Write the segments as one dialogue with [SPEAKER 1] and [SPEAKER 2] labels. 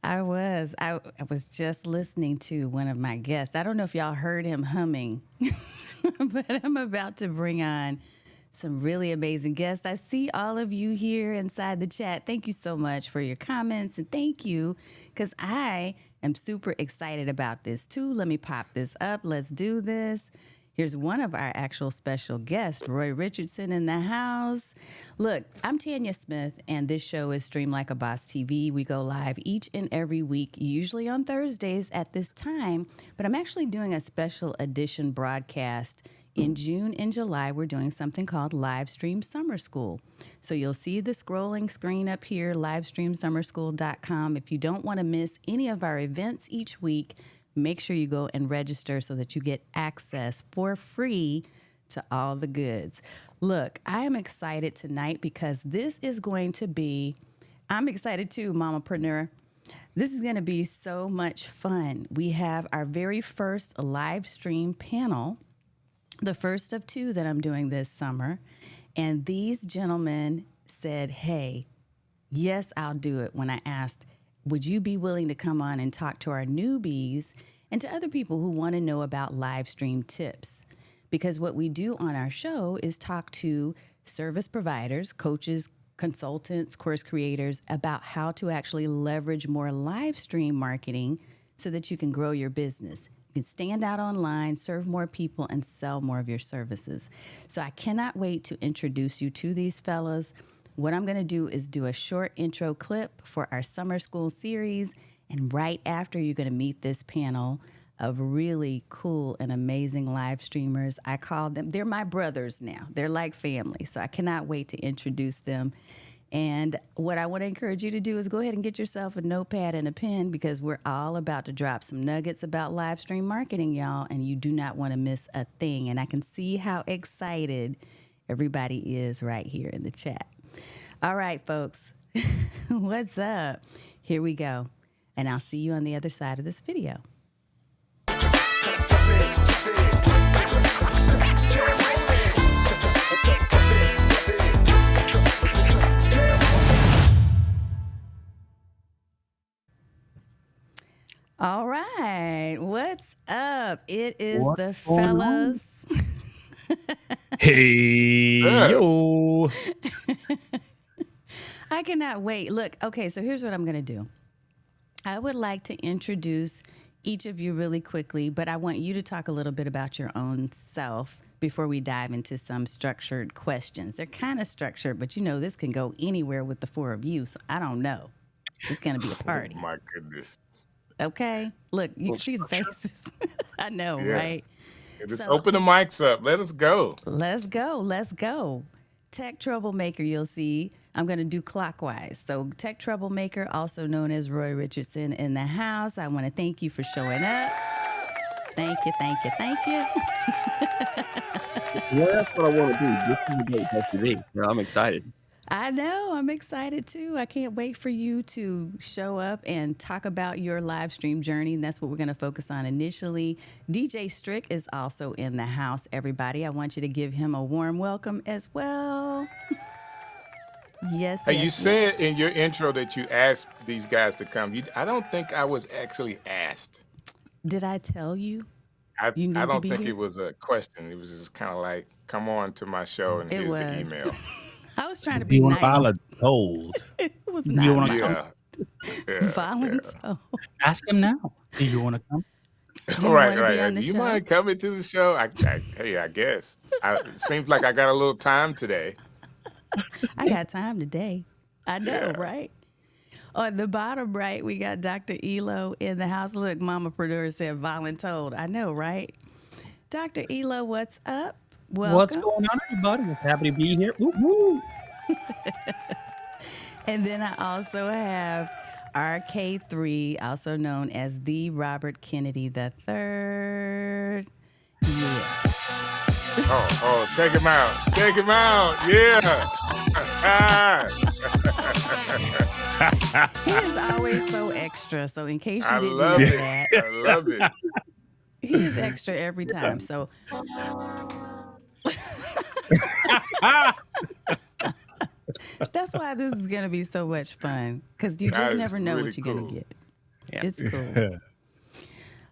[SPEAKER 1] I was just listening to one of my guests. I don't know if y'all heard him humming, but I'm about to bring on some really amazing guests. I see all of you here inside the chat. Thank you so much for your comments, and thank you because I am super excited about this too. Let me pop this up. Let's do this. Here's one of our actual special guests, Roy Richardson in the house. Look, I'm Tanya Smith, and this show is Stream Like a Boss TV. We go live each and every week, usually on Thursdays at this time, but I'm actually doing a special edition broadcast in June and July. We're doing something called Live Stream Summer School. So you'll see the scrolling screen up here, livestreamsummerschool.com. If you don't want to miss any of our events each week, make sure you go and register so that you get access for free to all the goods. Look, I am excited tonight because this is going to be, I'm excited too, Mamapreneur. This is going to be so much fun. We have our very first live stream panel, the first of two that I'm doing this summer. And these gentlemen said, hey, yes, I'll do it, when I asked, would you be willing to come on and talk to our newbies and to other people who want to know about live stream tips? Because what we do on our show is talk to service providers, coaches, consultants, course creators about how to actually leverage more live stream marketing so that you can grow your business. You can stand out online, serve more people, and sell more of your services. So I cannot wait to introduce you to these fellas. What I'm going to do is do a short intro clip for our summer school series. And right after, you're going to meet this panel of really cool and amazing live streamers. I call them, they're my brothers now. They're like family. So I cannot wait to introduce them. And what I want to encourage you to do is go ahead and get yourself a notepad and a pen, because we're all about to drop some nuggets about live stream marketing, y'all. And you do not want to miss a thing. And I can see how excited everybody is right here in the chat. All right, folks, what's up? Here we go. And I'll see you on the other side of this video. All right, what's up? It is the fellas.
[SPEAKER 2] Hey, yo.
[SPEAKER 1] I cannot wait. Look, okay, so here's what I'm going to do. I would like to introduce each of you really quickly, but I want you to talk a little bit about your own self before we dive into some structured questions. They're kind of structured, but you know, this can go anywhere with the four of you, so I don't know. It's going to be a party.
[SPEAKER 3] Oh, my goodness.
[SPEAKER 1] Okay? Look, you can see the faces. I know,
[SPEAKER 3] Yeah.
[SPEAKER 1] right?
[SPEAKER 3] Just
[SPEAKER 1] So-
[SPEAKER 3] open the mics up. Let us go.
[SPEAKER 1] Let's go. Let's go. Tech Troublemaker, you'll see. I'm going to do clockwise. So Tech Troublemaker, also known as Roy Richardson in the house. I want to thank you for showing up. Thank you, thank you, thank you.
[SPEAKER 2] Yeah, that's what I want to do. This is a great today. So I'm excited.
[SPEAKER 1] I know. I'm excited too. I can't wait for you to show up and talk about your live stream journey. And that's what we're going to focus on initially. DJ Strick is also in the house, everybody. I want you to give him a warm welcome as well. Yes.
[SPEAKER 3] Hey,
[SPEAKER 1] yes,
[SPEAKER 3] you
[SPEAKER 1] yes.
[SPEAKER 3] said in your intro that you asked these guys to come. I don't think I was actually asked.
[SPEAKER 1] Did I tell you?
[SPEAKER 3] I
[SPEAKER 1] You need to
[SPEAKER 3] don't
[SPEAKER 1] be
[SPEAKER 3] think
[SPEAKER 1] here?
[SPEAKER 3] it was a question. It was just kind of like, come on to my show and
[SPEAKER 1] It
[SPEAKER 3] here's
[SPEAKER 1] was.
[SPEAKER 3] the email.
[SPEAKER 1] I was trying to
[SPEAKER 4] Do
[SPEAKER 1] be
[SPEAKER 4] you want to
[SPEAKER 1] nice.
[SPEAKER 4] voluntold?
[SPEAKER 1] It was
[SPEAKER 4] Do
[SPEAKER 1] not
[SPEAKER 4] you wanna
[SPEAKER 1] my
[SPEAKER 4] come?
[SPEAKER 3] Yeah.
[SPEAKER 1] voluntold.
[SPEAKER 4] Ask him now. Do you want to come?
[SPEAKER 1] Do you
[SPEAKER 3] Right,
[SPEAKER 1] wanna
[SPEAKER 3] right,
[SPEAKER 1] be on
[SPEAKER 3] right.
[SPEAKER 1] the
[SPEAKER 3] Do you
[SPEAKER 1] show?
[SPEAKER 3] mind coming to the show? Hey, I guess. It seems like I got a little time today.
[SPEAKER 1] I got time today. I know,
[SPEAKER 3] Yeah.
[SPEAKER 1] right? On the bottom right, we got Dr. Elo in the house. Look, Mamapreneur said voluntold. I know, right? Dr. Elo, what's up? Welcome.
[SPEAKER 4] What's going on, everybody? It's happy to be here. Woo, woo.
[SPEAKER 1] And then I also have RK3, also known as the Robert Kennedy III. Yes.
[SPEAKER 3] Oh, check him out. Check him out. Yeah.
[SPEAKER 1] He is always so extra. So in case you
[SPEAKER 3] I
[SPEAKER 1] didn't
[SPEAKER 3] love
[SPEAKER 1] know
[SPEAKER 3] it.
[SPEAKER 1] that,
[SPEAKER 3] I love it.
[SPEAKER 1] he is extra every time. So that's why this is going to be so much fun, because you just
[SPEAKER 3] That is
[SPEAKER 1] never know
[SPEAKER 3] really
[SPEAKER 1] what you're
[SPEAKER 3] cool.
[SPEAKER 1] going to get.
[SPEAKER 2] Yeah.
[SPEAKER 1] It's cool.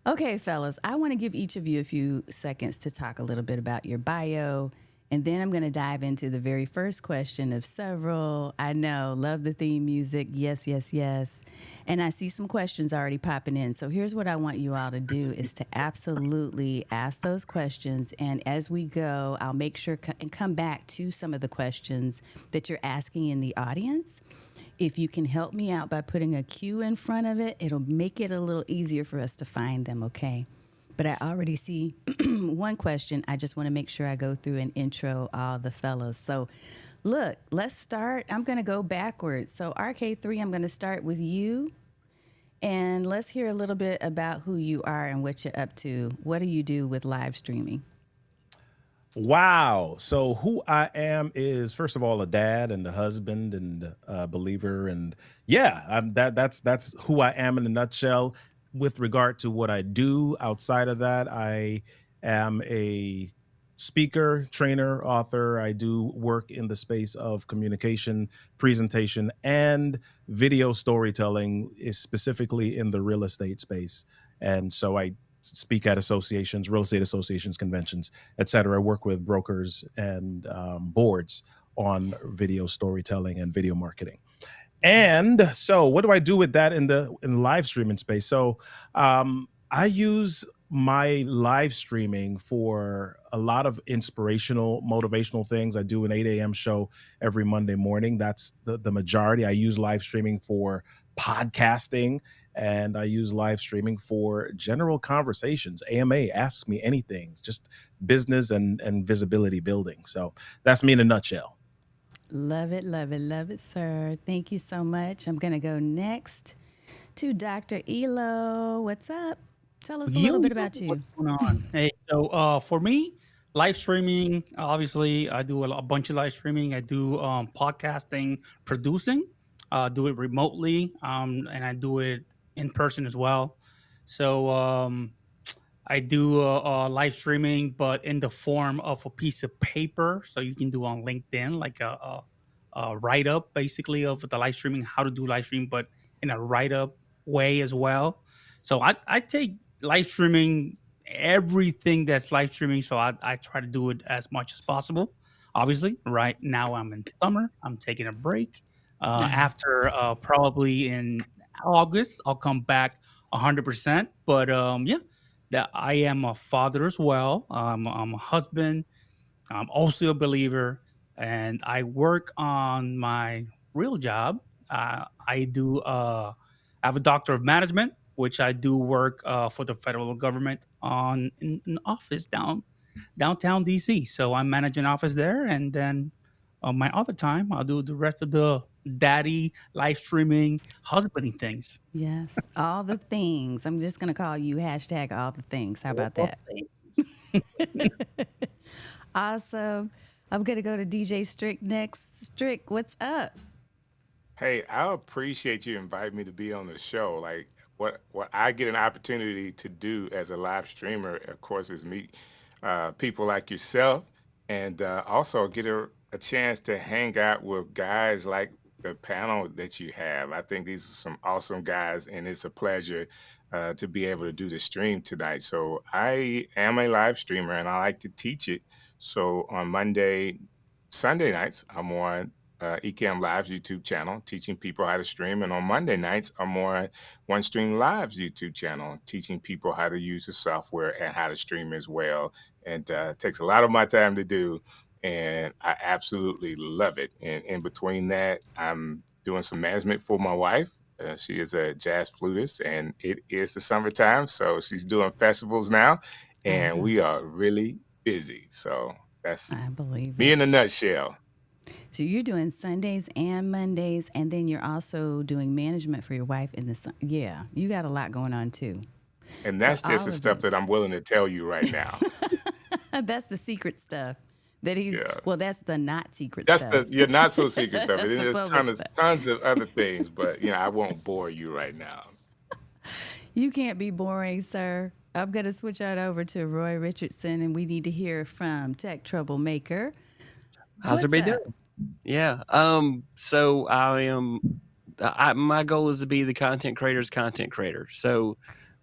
[SPEAKER 1] Okay, fellas, I want to give each of you a few seconds to talk a little bit about your bio. And then I'm going to dive into the very first question of several. I know, love the theme music. Yes, yes, yes. And I see some questions already popping in. So here's what I want you all to do is to absolutely ask those questions. And as we go, I'll make sure and come back to some of the questions that you're asking in the audience. If you can help me out by putting a Q in front of it, it'll make it a little easier for us to find them, okay? But I already see one question. I just want to make sure I go through and intro all the fellas. So, look, let's start. I'm going to go backwards. So, RK3, I'm going to start with you. And let's hear a little bit about who you are and what you're up to. What do you do with live streaming?
[SPEAKER 5] Wow. So who I am is, first of all, a dad and a husband and a believer. And yeah, that's who I am in a nutshell. With regard to what I do outside of that, I am a speaker, trainer, author. I do work in the space of communication, presentation, and video storytelling, is specifically in the real estate space. And so I speak at associations, real estate associations, conventions, et cetera. I work with brokers and boards on video storytelling and video marketing. And so what do I do with that in the live streaming space? So I use my live streaming for a lot of inspirational, motivational things. I do an 8 a.m. show every Monday morning. That's the majority. I use live streaming for podcasting, and I use live streaming for general conversations. AMA, ask me anything, just business and visibility building. So that's me in a nutshell.
[SPEAKER 1] Love it, love it, love it, sir. Thank you so much. I'm going to go next to Dr. Elo. What's up? Tell us a little bit about you.
[SPEAKER 4] What's going on? Hey, so for me, live streaming, obviously, I do a bunch of live streaming. I do podcasting, producing, do it remotely, and I do it in person as well. So I do live streaming, but in the form of a piece of paper. So you can do on LinkedIn, like a write up basically of the live streaming, how to do live streaming, but in a write up way as well. So I take live streaming, everything that's live streaming. So I try to do it as much as possible. Obviously, right now I'm in summer. I'm taking a break. After probably in August, I'll come back 100%. But yeah, that I am a father as well. I'm a husband. I'm also a believer, and I work on my real job. I do. I have a doctor of management, which I do work for the federal government on in an office downtown DC. So I'm managing office there, and then on my other time, I'll do the rest of the daddy live streaming husbanding things.
[SPEAKER 1] Yes, all the things. I'm just going to call you hashtag all the things. How about that? Awesome. I'm going to go to DJ Strick next. Strick, what's up?
[SPEAKER 3] Hey, I appreciate you inviting me to be on the show. Like what I get an opportunity to do as a live streamer, of course, is meet people like yourself, and also get a chance to hang out with guys like the panel that you have. I think these are some awesome guys, and it's a pleasure to be able to do the stream tonight. So I am a live streamer, and I like to teach it. So on Sunday nights, I'm on ECAM Live's YouTube channel, teaching people how to stream. And on Monday nights, I'm on OneStream Live's YouTube channel, teaching people how to use the software and how to stream as well. And it takes a lot of my time to do, and I absolutely love it. And in between that, I'm doing some management for my wife. She is a jazz flutist, and it is the summertime, so she's doing festivals now, and we are really busy. So that's
[SPEAKER 1] I believe
[SPEAKER 3] me
[SPEAKER 1] it.
[SPEAKER 3] in a nutshell.
[SPEAKER 1] So you're doing Sundays and Mondays, and then you're also doing management for your wife in the yeah, you got a lot going on too.
[SPEAKER 3] And
[SPEAKER 1] So
[SPEAKER 3] that's just
[SPEAKER 1] all
[SPEAKER 3] the
[SPEAKER 1] of
[SPEAKER 3] stuff
[SPEAKER 1] it.
[SPEAKER 3] that I'm willing to tell you right now.
[SPEAKER 1] That's the secret stuff that he's
[SPEAKER 3] Yeah.
[SPEAKER 1] well, that's the not secret
[SPEAKER 3] That's
[SPEAKER 1] stuff.
[SPEAKER 3] the not so secret stuff.
[SPEAKER 1] That's
[SPEAKER 3] And
[SPEAKER 1] the
[SPEAKER 3] there's
[SPEAKER 1] public stuff.
[SPEAKER 3] tons of other things, but I won't bore you right now.
[SPEAKER 1] You can't be boring, sir. I'm going to switch out over to Roy Richardson, and we need to hear from Tech Troublemaker.
[SPEAKER 2] How's
[SPEAKER 1] What's
[SPEAKER 2] everybody
[SPEAKER 1] up?
[SPEAKER 2] doing? Yeah. So I am my goal is to be the content creator's content creator. So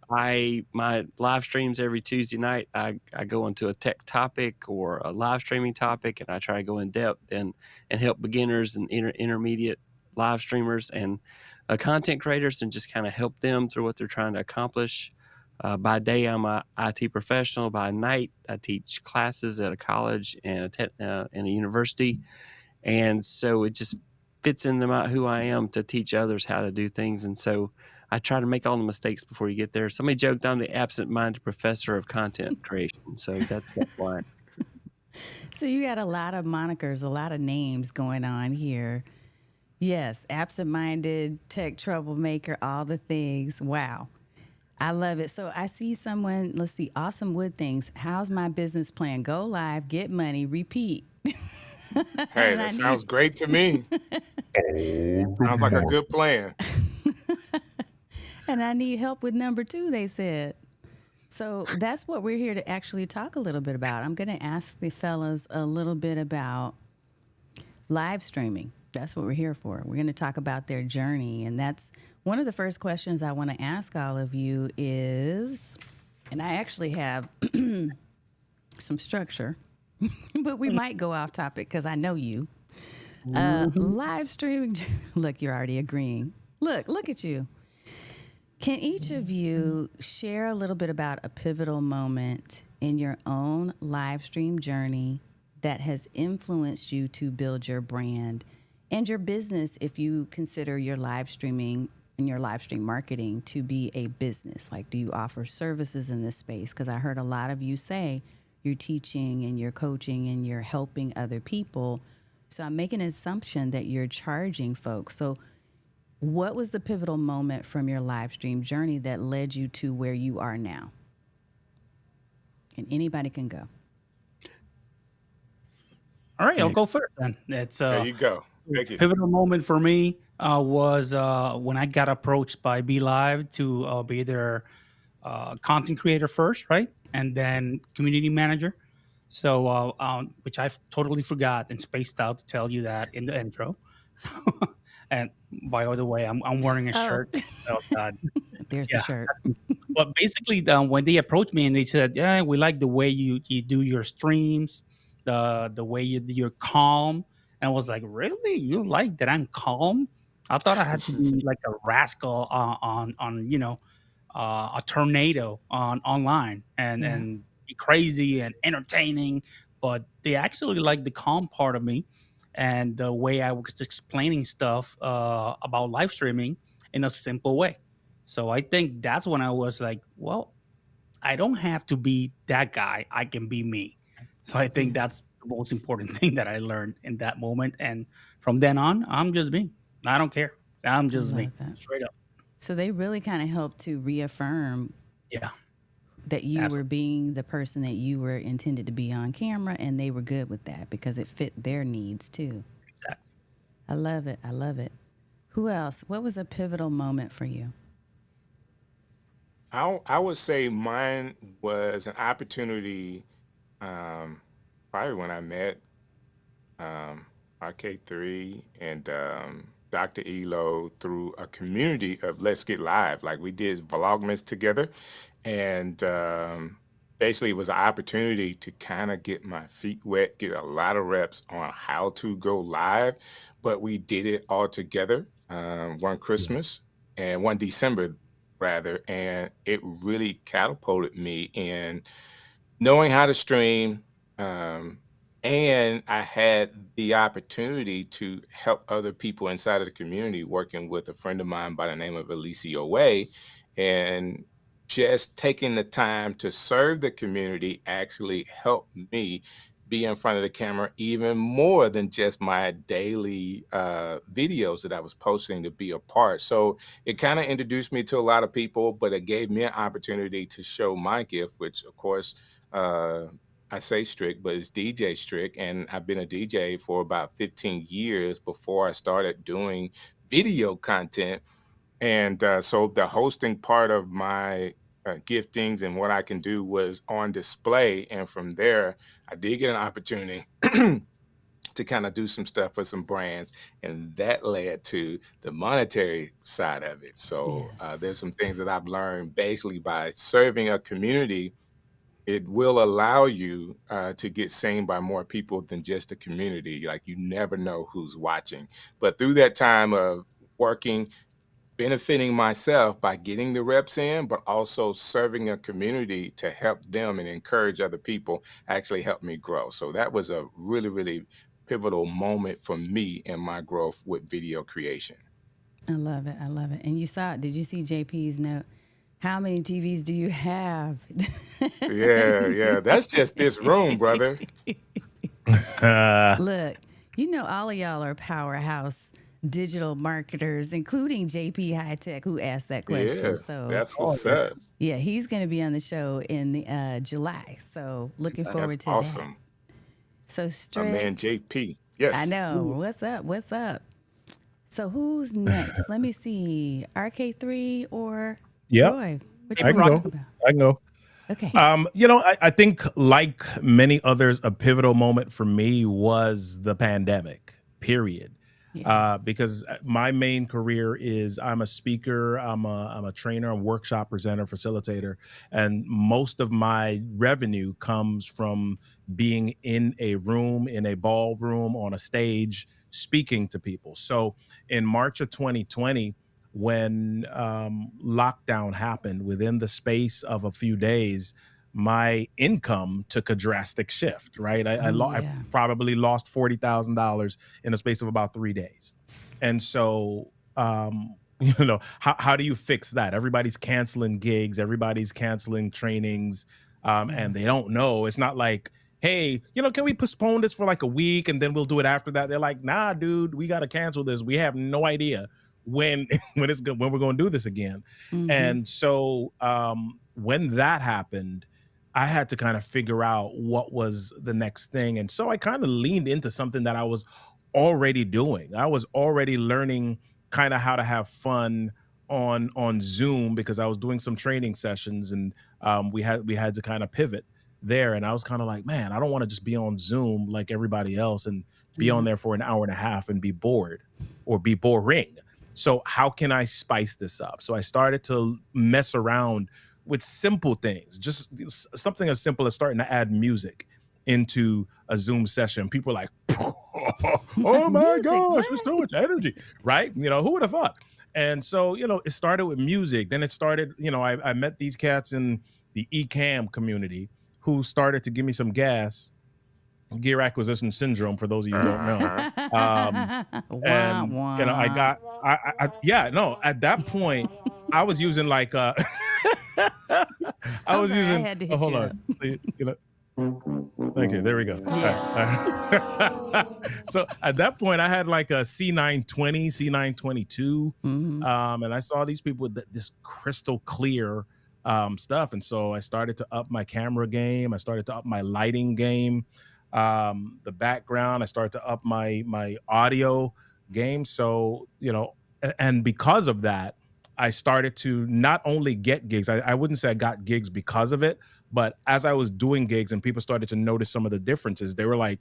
[SPEAKER 2] my live streams every Tuesday night, I go into a tech topic or a live streaming topic, and I try to go in depth and help beginners and intermediate live streamers and content creators, and just kind of help them through what they're trying to accomplish. By day, I'm a IT professional. By night, I teach classes at a college and and a university, and so it just fits into who I am to teach others how to do things. And so I try to make all the mistakes before you get there. Somebody joked I'm the absent-minded professor of content creation. So that's why.
[SPEAKER 1] So you got a lot of monikers, a lot of names going on here. Yes, absent-minded, tech troublemaker, all the things. Wow. I love it. So I see someone, let's see, Awesome Wood Things. How's my business plan? Go live, get money, repeat.
[SPEAKER 3] Hey, that sounds great to me. Sounds like a good plan.
[SPEAKER 1] And I need help with number 2, they said. So that's what we're here to actually talk a little bit about. I'm going to ask the fellas a little bit about live streaming. That's what we're here for. We're going to talk about their journey. And that's one of the first questions I want to ask all of you is, and I actually have some structure, but we might go off topic because I know you. Live streaming. Look, you're already agreeing. Look at you. Can each of you share a little bit about a pivotal moment in your own live stream journey that has influenced you to build your brand and your business, if you consider your live streaming and your live stream marketing to be a business? Like, do you offer services in this space? Because I heard a lot of you say you're teaching and you're coaching and you're helping other people. So I'm making an assumption that you're charging folks. So what was the pivotal moment from your live stream journey that led you to where you are now? And anybody can go.
[SPEAKER 4] All right, I'll go first then. It's
[SPEAKER 3] There you go. Thank you.
[SPEAKER 4] pivotal moment for me was when I got approached by Be Live to be their content creator first, right? And then community manager. So, which I totally forgot and spaced out to tell you that in the intro. And by the way, I'm wearing a shirt. Oh God.
[SPEAKER 1] There's the shirt.
[SPEAKER 4] But basically, when they approached me and they said, "Yeah, we like the way you do your streams, the way you're calm," and I was like, "Really? You like that I'm calm? I thought I had to be like a rascal on a tornado online and be crazy and entertaining." But they actually like the calm part of me and the way I was explaining stuff about live streaming in a simple way. So I think that's when I was like, well, I don't have to be that guy. I can be me. So I think that's the most important thing that I learned in that moment. And from then on, I'm just me. I don't care. I'm just me.
[SPEAKER 1] that.
[SPEAKER 4] Straight up.
[SPEAKER 1] So they really kind of helped to reaffirm
[SPEAKER 4] Yeah.
[SPEAKER 1] that you
[SPEAKER 4] Absolutely.
[SPEAKER 1] were being the person that you were intended to be on camera, and they were good with that because it fit their needs too.
[SPEAKER 4] Exactly.
[SPEAKER 1] I love it. I love it. Who else? What was a pivotal moment for you?
[SPEAKER 3] I would say mine was an opportunity, probably when I met RK3 and Dr. Elo through a community of Let's Get Live. Like, we did Vlogmas together, and basically it was an opportunity to kind of get my feet wet, get a lot of reps on how to go live. But we did it all together one Christmas and one December rather, and it really catapulted me in knowing how to stream. And I had the opportunity to help other people inside of the community, working with a friend of mine by the name of Alicia Way, and just taking the time to serve the community actually helped me be in front of the camera even more than just my daily videos that I was posting to be a part. So it kind of introduced me to a lot of people, but it gave me an opportunity to show my gift, which of course, I say Strick, but it's DJ Strick. And I've been a DJ for about 15 years before I started doing video content. And so the hosting part of my giftings and what I can do was on display. And from there, I did get an opportunity to kind of do some stuff for some brands, and that led to the monetary side of it. So there's
[SPEAKER 1] Yes.
[SPEAKER 3] some things that I've learned basically by serving a community. It will allow you to get seen by more people than just the community. Like, you never know who's watching. But through that time of working, benefiting myself by getting the reps in, but also serving a community to help them and encourage other people, actually helped me grow. So that was a really, really pivotal moment for me in my growth with video creation.
[SPEAKER 1] I love it. I love it. And you saw it. Did you see JP's note? How many TVs do you have?
[SPEAKER 3] Yeah, that's just this room, brother.
[SPEAKER 1] Look, you know, all of y'all are powerhouse digital marketers, including JP High Tech, who asked that question.
[SPEAKER 3] Yeah,
[SPEAKER 1] So,
[SPEAKER 3] that's what's up.
[SPEAKER 1] yeah, he's going to be on the show in the July. So, looking
[SPEAKER 3] That's
[SPEAKER 1] forward to
[SPEAKER 3] awesome.
[SPEAKER 1] that. So,
[SPEAKER 3] My
[SPEAKER 1] Strick,
[SPEAKER 3] man JP.
[SPEAKER 1] I
[SPEAKER 3] Yes.
[SPEAKER 1] know. What's up? What's up? So, who's next? Let me see. RK3 or
[SPEAKER 5] Yep.
[SPEAKER 1] Roy? What
[SPEAKER 5] I
[SPEAKER 1] you
[SPEAKER 5] can
[SPEAKER 1] want to
[SPEAKER 5] go.
[SPEAKER 1] talk about?
[SPEAKER 5] I can go.
[SPEAKER 1] Okay.
[SPEAKER 5] I think like many others, a pivotal moment for me was the pandemic, period.
[SPEAKER 1] Yeah.
[SPEAKER 5] Because my main career is I'm a speaker, I'm a trainer, I'm a workshop presenter, facilitator, and most of my revenue comes from being in a room, in a ballroom, on a stage, speaking to people. So in March of 2020, when lockdown happened, within the space of a few days, my income took a drastic shift. Right, I
[SPEAKER 1] Yeah.
[SPEAKER 5] probably lost $40,000 in a space of about 3 days, and so how do you fix that? Everybody's canceling gigs, everybody's canceling trainings, and they don't know. It's not like, hey, can we postpone this for like a week and then we'll do it after that? They're like, nah, dude, we got to cancel this. We have no idea when when we're going to do this again.
[SPEAKER 1] Mhm.
[SPEAKER 5] And so when that happened, I had to kind of figure out what was the next thing. And so I kind of leaned into something that I was already doing. I was already learning kind of how to have fun on Zoom, because I was doing some training sessions, and we had to kind of pivot there. And I was kind of like, man, I don't want to just be on Zoom like everybody else and be on there for an hour and a half and be bored or be boring. So how can I spice this up? So I started to mess around with simple things, just something as simple as starting to add music into a Zoom session. People are like, oh my
[SPEAKER 1] Music,
[SPEAKER 5] gosh,
[SPEAKER 1] what?
[SPEAKER 5] there's so much energy, right? Who would have thought? And so, it started with music. Then it started, I met these cats in the eCam community who started to give me some gas, gear acquisition syndrome, for those of you who don't know. And at that point I was using like I was
[SPEAKER 1] sorry, I
[SPEAKER 5] using
[SPEAKER 1] had to hit
[SPEAKER 5] hold
[SPEAKER 1] you
[SPEAKER 5] on. Okay, there we go.
[SPEAKER 1] Yes.
[SPEAKER 5] So at that point I had like a C920, C922,
[SPEAKER 1] Mhm.
[SPEAKER 5] and I saw these people with this crystal clear stuff, and so I started to up my camera game, I started to up my lighting game, the background, I started to up my audio game. So and because of that, I started to not only get gigs. I wouldn't say I got gigs because of it, but as I was doing gigs and people started to notice some of the differences, they were like,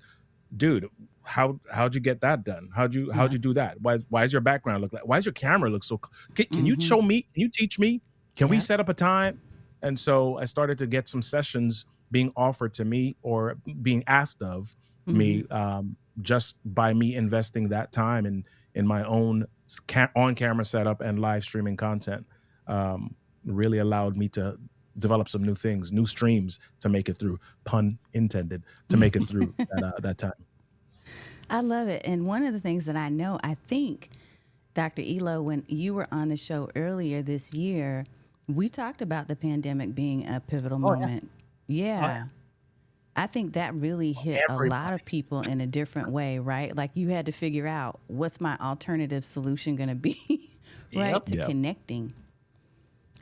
[SPEAKER 5] dude, how'd you get that done? How'd you do that? Why is your background look like? Why does your camera look so? Can you show me? Can you teach me? Can we
[SPEAKER 1] Yep.
[SPEAKER 5] set up a time? And so I started to get some sessions being offered to me or being asked of me, just by me investing that time in my own on-camera setup and live streaming content. Really allowed me to develop some new things, new streams to make it through, pun intended, to make it through that time.
[SPEAKER 1] I love it. And one of the things that I think, Dr. Elo, when you were on the show earlier this year, we talked about the pandemic being a pivotal moment. Yeah. I think that really hit a lot of people in a different way, right? Like, you had to figure out, what's my alternative solution going to be, right? To connecting.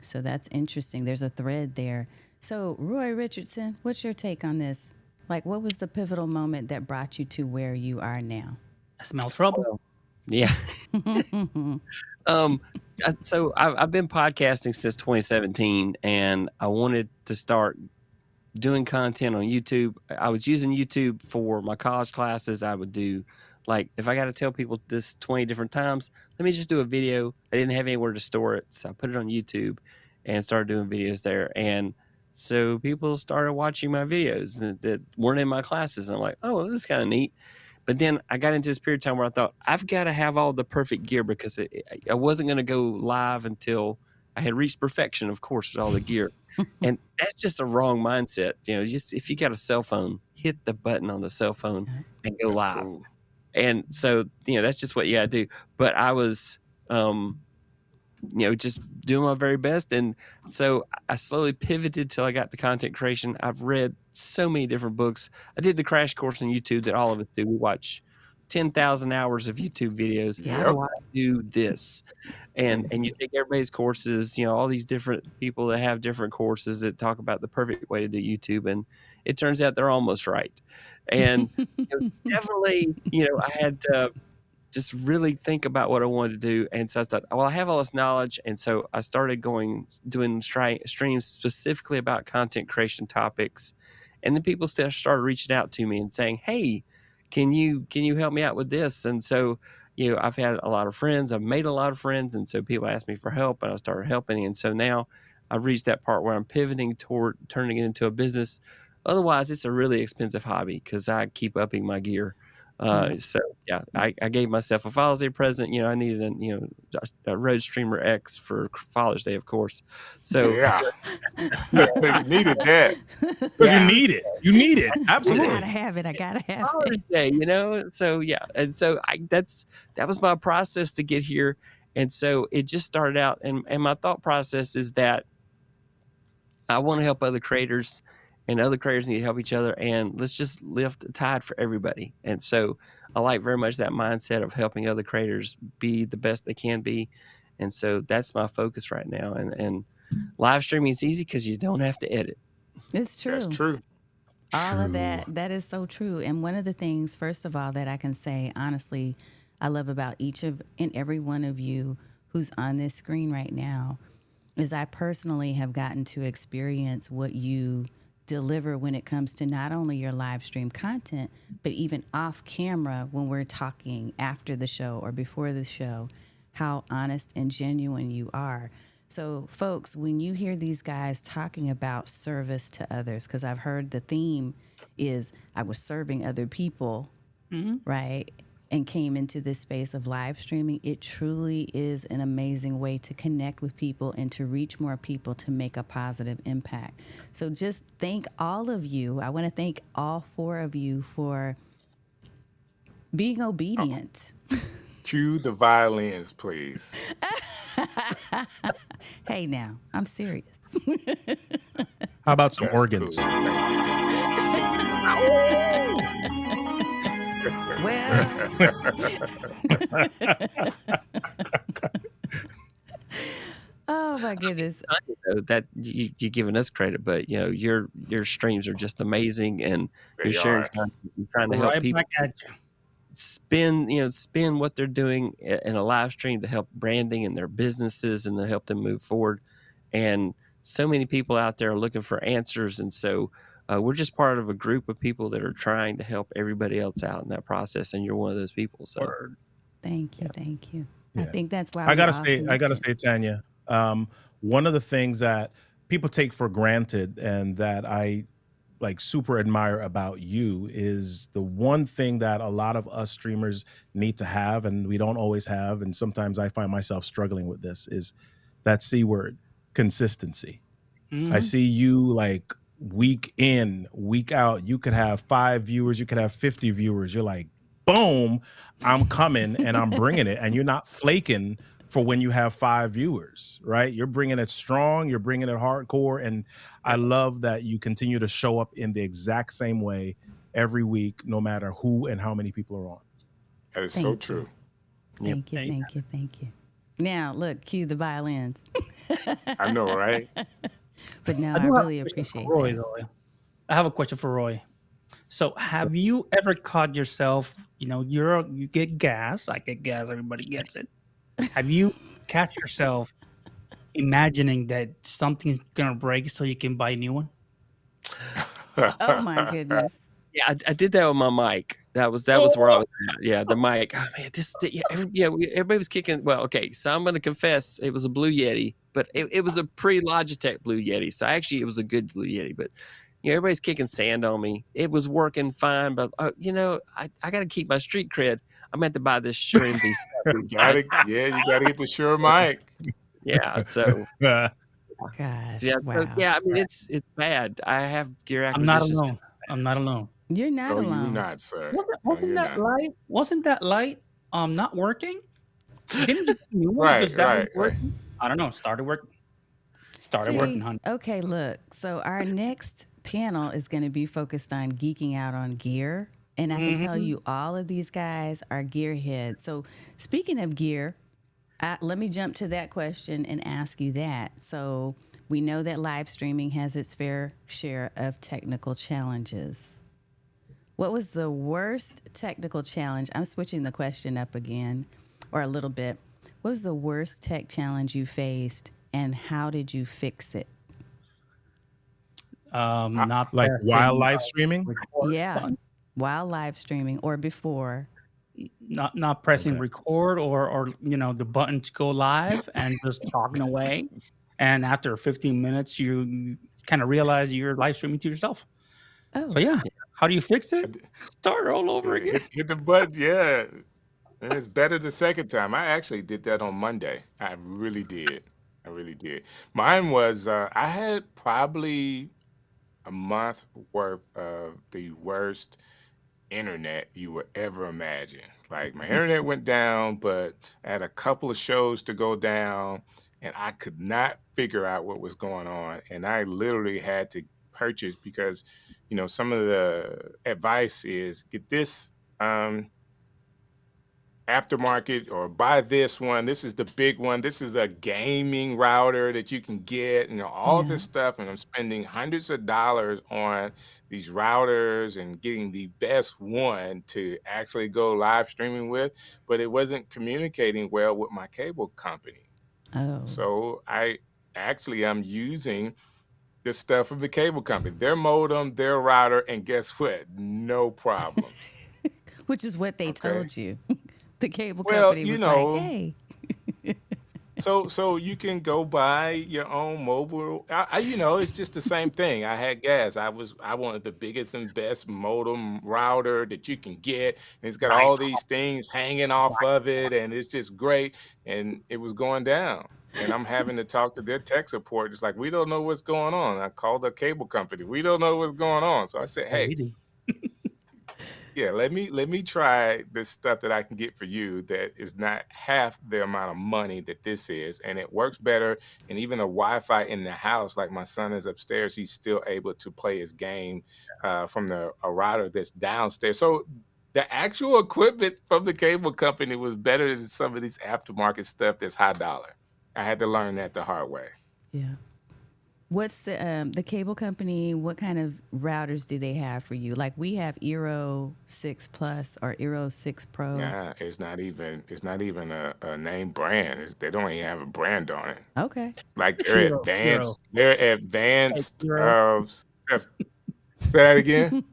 [SPEAKER 1] So that's interesting. There's a thread there. So, Roy Richardson, what's your take on this? Like, what was the pivotal moment that brought you to where you are now?
[SPEAKER 4] I smell trouble.
[SPEAKER 2] Yeah. So I've been podcasting since 2017, and I wanted to start doing content on YouTube. I was using YouTube for my college classes. I would do, like, if I got to tell people this 20 different times, let me just do a video. I didn't have anywhere to store it, so I put it on YouTube and started doing videos there. And so people started watching my videos that weren't in my classes. I'm like, oh, this is kind of neat. But then I got into this period of time where I thought, I've got to have all the perfect gear, because I wasn't going to go live until I had reached perfection, of course, with all the gear. And that's just a wrong mindset. Just if you got a cell phone, hit the button on the cell phone and go
[SPEAKER 3] That's
[SPEAKER 2] live.
[SPEAKER 3] cool.
[SPEAKER 2] And so, that's just what you got to do. But I was, just doing my very best. And so I slowly pivoted till I got to content creation. I've read so many different books. I did the crash course on YouTube that all of us do. We watch 10,000 hours of YouTube videos.
[SPEAKER 1] Yeah.
[SPEAKER 2] How do I do this? And you take everybody's courses, all these different people that have different courses that talk about the perfect way to do YouTube. And it turns out they're almost right. And definitely, I had to just really think about what I wanted to do. And so I thought, well, I have all this knowledge. And so I started doing streams specifically about content creation topics. And then people started reaching out to me and saying, hey, can you help me out with this? And so, I've had a lot of friends, I've made a lot of friends. And so people asked me for help and I started helping. And so now I've reached that part where I'm pivoting toward turning it into a business. Otherwise, it's a really expensive hobby because I keep upping my gear. So yeah, I gave myself a Father's Day present. I needed a Rode Streamer X for Father's Day, of course. So
[SPEAKER 3] Yeah. You needed that.
[SPEAKER 5] Because you need it. You need it.
[SPEAKER 1] I
[SPEAKER 5] Absolutely.
[SPEAKER 1] gotta have it. I gotta have
[SPEAKER 2] Father's
[SPEAKER 1] it.
[SPEAKER 2] Day, So yeah, and so that was my process to get here, and so it just started out, and my thought process is that I want to help other creators, and other creators need to help each other, and let's just lift a tide for everybody. And so I like very much that mindset of helping other creators be the best they can be. And so that's my focus right now. And live streaming is easy because you don't have to edit.
[SPEAKER 1] It's true.
[SPEAKER 3] That's true.
[SPEAKER 1] All of that is so true. And one of the things, first of all, that I can say honestly, I love about each of and every one of you who's on this screen right now is I personally have gotten to experience what you deliver when it comes to not only your live stream content, but even off camera when we're talking after the show or before the show, how honest and genuine you are. So, folks, when you hear these guys talking about service to others, because I've heard the theme is I was serving other people, right? And came into this space of live streaming, it truly is an amazing way to connect with people and to reach more people to make a positive impact. So just thank all of you. I want to thank all four of you for being obedient.
[SPEAKER 3] Cue the violins, please.
[SPEAKER 1] Hey, now, I'm serious.
[SPEAKER 5] How about some
[SPEAKER 3] That's
[SPEAKER 5] organs?
[SPEAKER 3] cool.
[SPEAKER 1] Well, oh my goodness.
[SPEAKER 2] That you're giving us credit, but your streams are just amazing, and
[SPEAKER 3] They
[SPEAKER 2] you're sharing
[SPEAKER 3] are.
[SPEAKER 2] content, you're trying to help
[SPEAKER 4] Right
[SPEAKER 2] people
[SPEAKER 4] back at you.
[SPEAKER 2] spend what they're doing in a live stream to help branding and their businesses and to help them move forward. And so many people out there are looking for answers, and so we're just part of a group of people that are trying to help everybody else out in that process, and you're one of those people. So
[SPEAKER 1] Thank you. Thank you. I
[SPEAKER 5] Yeah.
[SPEAKER 1] think that's why
[SPEAKER 5] I gotta
[SPEAKER 1] we're all
[SPEAKER 5] say,
[SPEAKER 1] connected.
[SPEAKER 5] Tanya, one of the things that people take for granted and that I like super admire about you is the one thing that a lot of us streamers need to have and we don't always have, and sometimes I find myself struggling with this, is that C word, consistency. I see you like week in, week out. You could have 5 viewers, you could have 50 viewers. You're like, boom, I'm coming and I'm bringing it. And you're not flaking for when you have 5 viewers, right? You're bringing it strong, you're bringing it hardcore. And I love that you continue to show up in the exact same way every week, no matter who and how many people are on.
[SPEAKER 3] That is so
[SPEAKER 1] Thank you.
[SPEAKER 3] true.
[SPEAKER 1] Thank you.
[SPEAKER 4] Yep.
[SPEAKER 1] Thank you. Thank you. Now, look, cue the violins.
[SPEAKER 3] I know, right?
[SPEAKER 1] But no,
[SPEAKER 4] I
[SPEAKER 1] I
[SPEAKER 4] do have
[SPEAKER 1] really
[SPEAKER 4] a question
[SPEAKER 1] appreciate
[SPEAKER 4] for Roy,
[SPEAKER 1] that.
[SPEAKER 4] though. I have a question for Roy. So, have you ever caught yourself? You get gas. I get gas. Everybody gets it. Have you catch yourself imagining that something's gonna break so you can buy a new one?
[SPEAKER 1] Oh my goodness.
[SPEAKER 2] Yeah, I did that with my mic. That was where I was at. Yeah, the mic. Oh man, everybody was kicking. Well, okay, so I'm gonna confess it was a Blue Yeti, but it was a pre-Logitech Blue Yeti. So actually, it was a good Blue Yeti. But everybody's kicking sand on me. It was working fine, but I got to keep my street cred. I'm going to have to buy this Shure MV7.
[SPEAKER 3] You gotta get the Shure mic.
[SPEAKER 2] Yeah, so
[SPEAKER 1] Gosh.
[SPEAKER 2] yeah,
[SPEAKER 1] Wow.
[SPEAKER 2] I mean it's bad. I have gear
[SPEAKER 4] I'm not
[SPEAKER 2] acquisitions.
[SPEAKER 4] alone. I'm not alone.
[SPEAKER 1] You're not
[SPEAKER 3] No, you're
[SPEAKER 1] alone.
[SPEAKER 3] not, sir.
[SPEAKER 4] Wasn't that light? Wasn't that light not working? Didn't you get a new one
[SPEAKER 3] Right,
[SPEAKER 4] because that
[SPEAKER 3] right,
[SPEAKER 4] was working? I don't know. Started working,
[SPEAKER 1] See,
[SPEAKER 4] honey.
[SPEAKER 1] okay, look. So our next panel is going to be focused on geeking out on gear. And I can tell you all of these guys are gearheads. So speaking of gear, let me jump to that question and ask you that. So we know that live streaming has its fair share of technical challenges. What was the worst technical challenge? I'm switching the question up again, or a little bit. What was the worst tech challenge you faced, and how did you fix it?
[SPEAKER 4] Not
[SPEAKER 5] like
[SPEAKER 4] pressing,
[SPEAKER 5] while live streaming.
[SPEAKER 4] record
[SPEAKER 1] Yeah,
[SPEAKER 4] button.
[SPEAKER 1] while live streaming or before.
[SPEAKER 4] Not pressing
[SPEAKER 5] Okay.
[SPEAKER 4] record or the button to go live and just talking away. And after 15 minutes, you kind of realize you're live streaming to yourself.
[SPEAKER 1] Oh,
[SPEAKER 4] So yeah, how do you fix it? Start all over again.
[SPEAKER 3] Hit the button, yeah. And it's better the second time. I actually did that on Monday. I really did. Mine was I had probably a month worth of the worst internet you would ever imagine. Like my internet went down, but I had a couple of shows to go down, and I could not figure out what was going on. And I literally had to purchase because, some of the advice is get this aftermarket or buy this one. This is the big one. This is a gaming router that you can get, and all
[SPEAKER 1] yeah.
[SPEAKER 3] this stuff. And I'm spending hundreds of dollars on these routers and getting the best one to actually go live streaming with, but it wasn't communicating well with my cable company.
[SPEAKER 1] Oh,
[SPEAKER 3] So I'm using the stuff from the cable company, their modem, their router, and guess what? No problems.
[SPEAKER 1] which is what they
[SPEAKER 3] Okay.
[SPEAKER 1] told you. The cable
[SPEAKER 3] Well,
[SPEAKER 1] company was like, hey.
[SPEAKER 3] So you can go buy your own mobile. It's just the same thing. I had gas. I wanted the biggest and best modem router that you can get. And it's got all these things hanging off of it, and it's just great. And it was going down. And I'm having to talk to their tech support. It's like, we don't know what's going on. I called the cable company. We don't know what's going on. So I said,
[SPEAKER 4] Oh,
[SPEAKER 3] hey,
[SPEAKER 4] we do.
[SPEAKER 3] yeah, let me try this stuff that I can get for you that is not half the amount of money that this is, and it works better. And even the Wi-Fi in the house, like my son is upstairs, he's still able to play his game from a router that's downstairs. So the actual equipment from the cable company was better than some of these aftermarket stuff that's high dollar. I had to learn that the hard way.
[SPEAKER 1] Yeah. What's the cable company? What kind of routers do they have for you? Like we have Eero 6 Plus or Eero 6 Pro.
[SPEAKER 3] Yeah, it's not even a name brand. They don't even have a brand on it.
[SPEAKER 1] Okay.
[SPEAKER 3] Like
[SPEAKER 4] Firo.
[SPEAKER 3] they're advanced
[SPEAKER 4] Firo.
[SPEAKER 3] stuff. Say that again.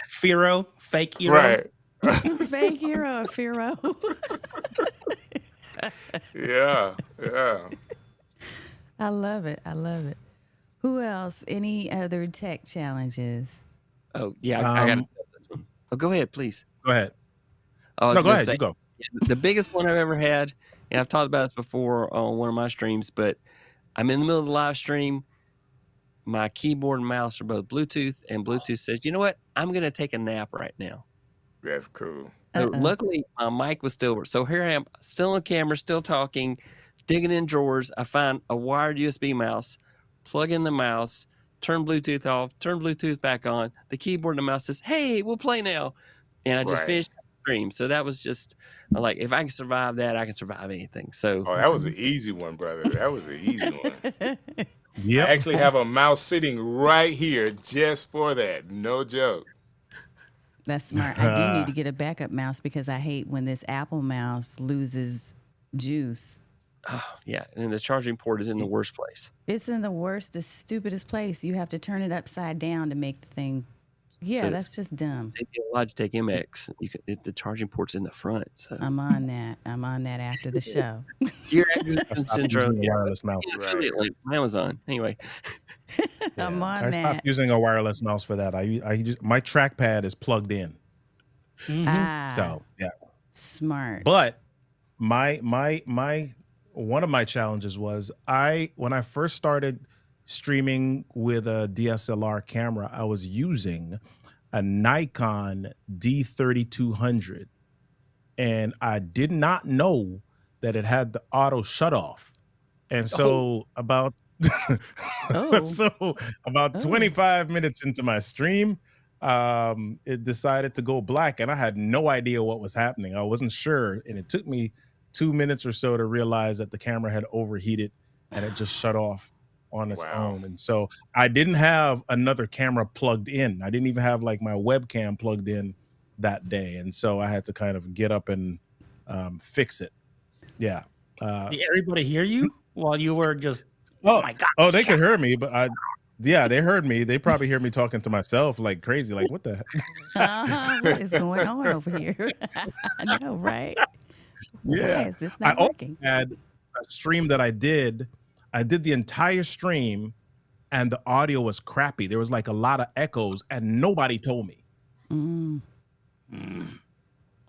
[SPEAKER 4] Firo, fake Eero.
[SPEAKER 3] Right.
[SPEAKER 1] Fake Eero, Firo.
[SPEAKER 3] Yeah.
[SPEAKER 1] I love it. Who else? Any other tech challenges?
[SPEAKER 2] Oh yeah, I got this one. Oh, go ahead, please.
[SPEAKER 5] Go ahead.
[SPEAKER 2] Oh, I was
[SPEAKER 5] No, go
[SPEAKER 2] gonna
[SPEAKER 5] ahead.
[SPEAKER 2] say,
[SPEAKER 5] You go.
[SPEAKER 2] the biggest one I've ever had, and I've talked about this before on one of my streams, but I'm in the middle of the live stream. My keyboard and mouse are both Bluetooth, and Bluetooth says, you know what? I'm going to take a nap right now.
[SPEAKER 3] That's cool.
[SPEAKER 2] So luckily, my mic was still, so here I am, still on camera, still talking, digging in drawers. I find a wired USB mouse, plug in the mouse, turn Bluetooth off, turn Bluetooth back on. The keyboard and the mouse says, hey, we'll play now. And I just
[SPEAKER 3] Right.
[SPEAKER 2] finished the stream. So that was just like, if I can survive that, I can survive anything. So
[SPEAKER 3] Oh, that was an easy one, brother. That was an easy one.
[SPEAKER 5] Yeah.
[SPEAKER 3] I actually have a mouse sitting right here just for that. No joke.
[SPEAKER 1] That's smart. I do need to get a backup mouse because I hate when this Apple mouse loses juice.
[SPEAKER 2] Yeah, and the charging port is in the worst place.
[SPEAKER 1] It's in the stupidest place. You have to turn it upside down to make the thing. Yeah,
[SPEAKER 2] So
[SPEAKER 1] that's just dumb.
[SPEAKER 2] save you a Logitech MX. The charging port's in the front. So
[SPEAKER 1] I'm on that. I'm on that after the show.
[SPEAKER 2] you're
[SPEAKER 5] I
[SPEAKER 2] Anderson
[SPEAKER 5] stopped
[SPEAKER 2] syndrome.
[SPEAKER 5] using a wireless mouse.
[SPEAKER 2] Affiliate link from Amazon. Anyway,
[SPEAKER 1] I'm on
[SPEAKER 5] I
[SPEAKER 1] that.
[SPEAKER 5] stopped using a wireless mouse for that. I just my trackpad is plugged in.
[SPEAKER 1] Ah,
[SPEAKER 5] So yeah.
[SPEAKER 1] smart.
[SPEAKER 5] But my one of my challenges was when I first started streaming with a DSLR camera, I was using a Nikon D3200, and I did not know that it had the auto shut off. And so about
[SPEAKER 1] Oh.
[SPEAKER 5] so about 25 minutes into my stream, it decided to go black, and I had no idea what was happening. I wasn't sure, and it took me 2 minutes or so to realize that the camera had overheated and it just shut off on its own. And so I didn't have another camera plugged in. I didn't even have like my webcam plugged in that day, and so I had to kind of get up and fix it. Yeah.
[SPEAKER 4] Did everybody hear you while you were just? Oh my God!
[SPEAKER 5] Oh, they could hear me, but yeah, they heard me. They probably hear me talking to myself like crazy. Like, what the heck?
[SPEAKER 1] What is going on over here? I know, right?
[SPEAKER 5] Yeah.
[SPEAKER 1] Why is this not
[SPEAKER 5] I also
[SPEAKER 1] working?
[SPEAKER 5] had a stream that I did the entire stream, and the audio was crappy. There was like a lot of echoes, and nobody told me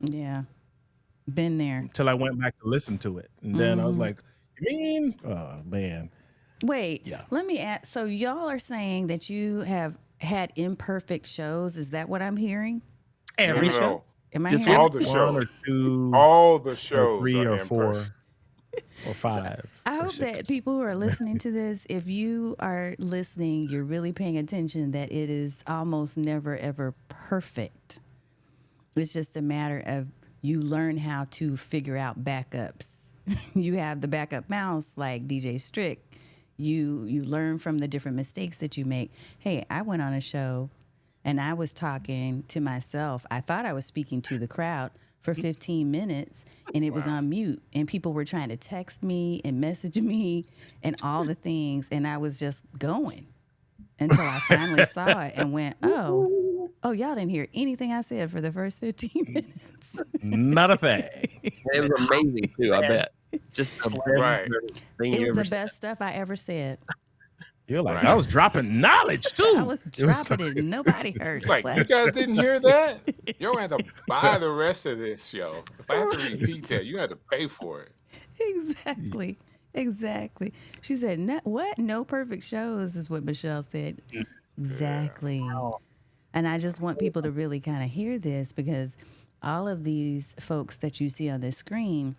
[SPEAKER 1] Yeah. Been there.
[SPEAKER 5] until I went back to listen to it. And then I was like, you mean? Oh, man.
[SPEAKER 1] Wait,
[SPEAKER 5] Yeah.
[SPEAKER 1] let me ask. So y'all are saying that you have had imperfect shows. Is that what I'm hearing?
[SPEAKER 4] Every show.
[SPEAKER 3] No,
[SPEAKER 1] Am I
[SPEAKER 2] Just
[SPEAKER 1] hearing?
[SPEAKER 3] all the
[SPEAKER 5] One
[SPEAKER 3] shows,
[SPEAKER 5] or two,
[SPEAKER 3] all the
[SPEAKER 5] or
[SPEAKER 3] shows,
[SPEAKER 5] three
[SPEAKER 3] are
[SPEAKER 5] or four
[SPEAKER 3] imperfect.
[SPEAKER 5] or five.
[SPEAKER 1] I
[SPEAKER 5] or
[SPEAKER 1] hope
[SPEAKER 5] six.
[SPEAKER 1] that people who are listening to this, if you are listening, you're really paying attention that it is almost never, ever perfect. It's just a matter of you learn how to figure out backups. You have the backup mouse like DJ Strick. You learn from the different mistakes that you make. Hey, I went on a show and I was talking to myself. I thought I was speaking to the crowd for 15 minutes and it was on mute, and people were trying to text me and message me and all the things, and I was just going until I finally saw it and went, oh, y'all didn't hear anything I said for the first 15 minutes.
[SPEAKER 5] Not a thing.
[SPEAKER 2] it was amazing too. I bet. Just the best
[SPEAKER 3] Right.
[SPEAKER 2] thing
[SPEAKER 1] It
[SPEAKER 2] you
[SPEAKER 1] was
[SPEAKER 2] ever
[SPEAKER 1] the
[SPEAKER 2] said.
[SPEAKER 1] best stuff I ever said.
[SPEAKER 5] You're like,
[SPEAKER 3] Right.
[SPEAKER 5] I was dropping knowledge too.
[SPEAKER 1] I was dropping it and nobody heard
[SPEAKER 3] It's
[SPEAKER 1] it.
[SPEAKER 3] like, you guys didn't hear that? You don't have to buy the rest of this show. If I have to repeat that, you have to pay for it.
[SPEAKER 1] Exactly. She said, what? No perfect shows is what Michelle said. Exactly. And I just want people to really kind of hear this, because all of these folks that you see on this screen,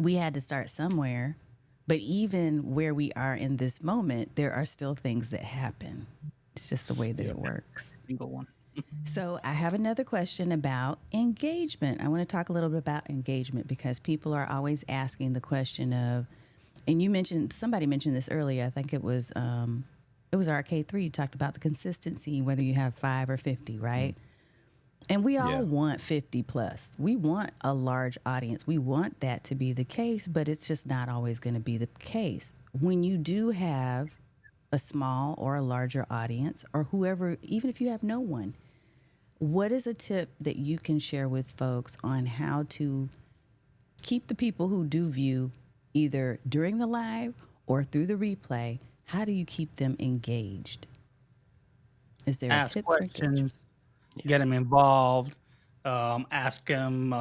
[SPEAKER 1] we had to start somewhere. But even where we are in this moment, there are still things that happen. It's just the way that it works.
[SPEAKER 4] Single one.
[SPEAKER 1] So I have another question about engagement. I want to talk a little bit about engagement, because people are always asking the question of, and somebody mentioned this earlier. I think it was RK3. You talked about the consistency, whether you have 5 or 50, right? And we all want 50 plus. We want a large audience. We want that to be the case, but it's just not always going to be the case. When you do have a small or a larger audience, or whoever, even if you have no one, what is a tip that you can share with folks on how to keep the people who do view either during the live or through the replay? How do you keep them engaged? Is there
[SPEAKER 4] Ask
[SPEAKER 1] a tip for
[SPEAKER 4] questions.
[SPEAKER 1] engagement?
[SPEAKER 4] Get them involved. Ask them.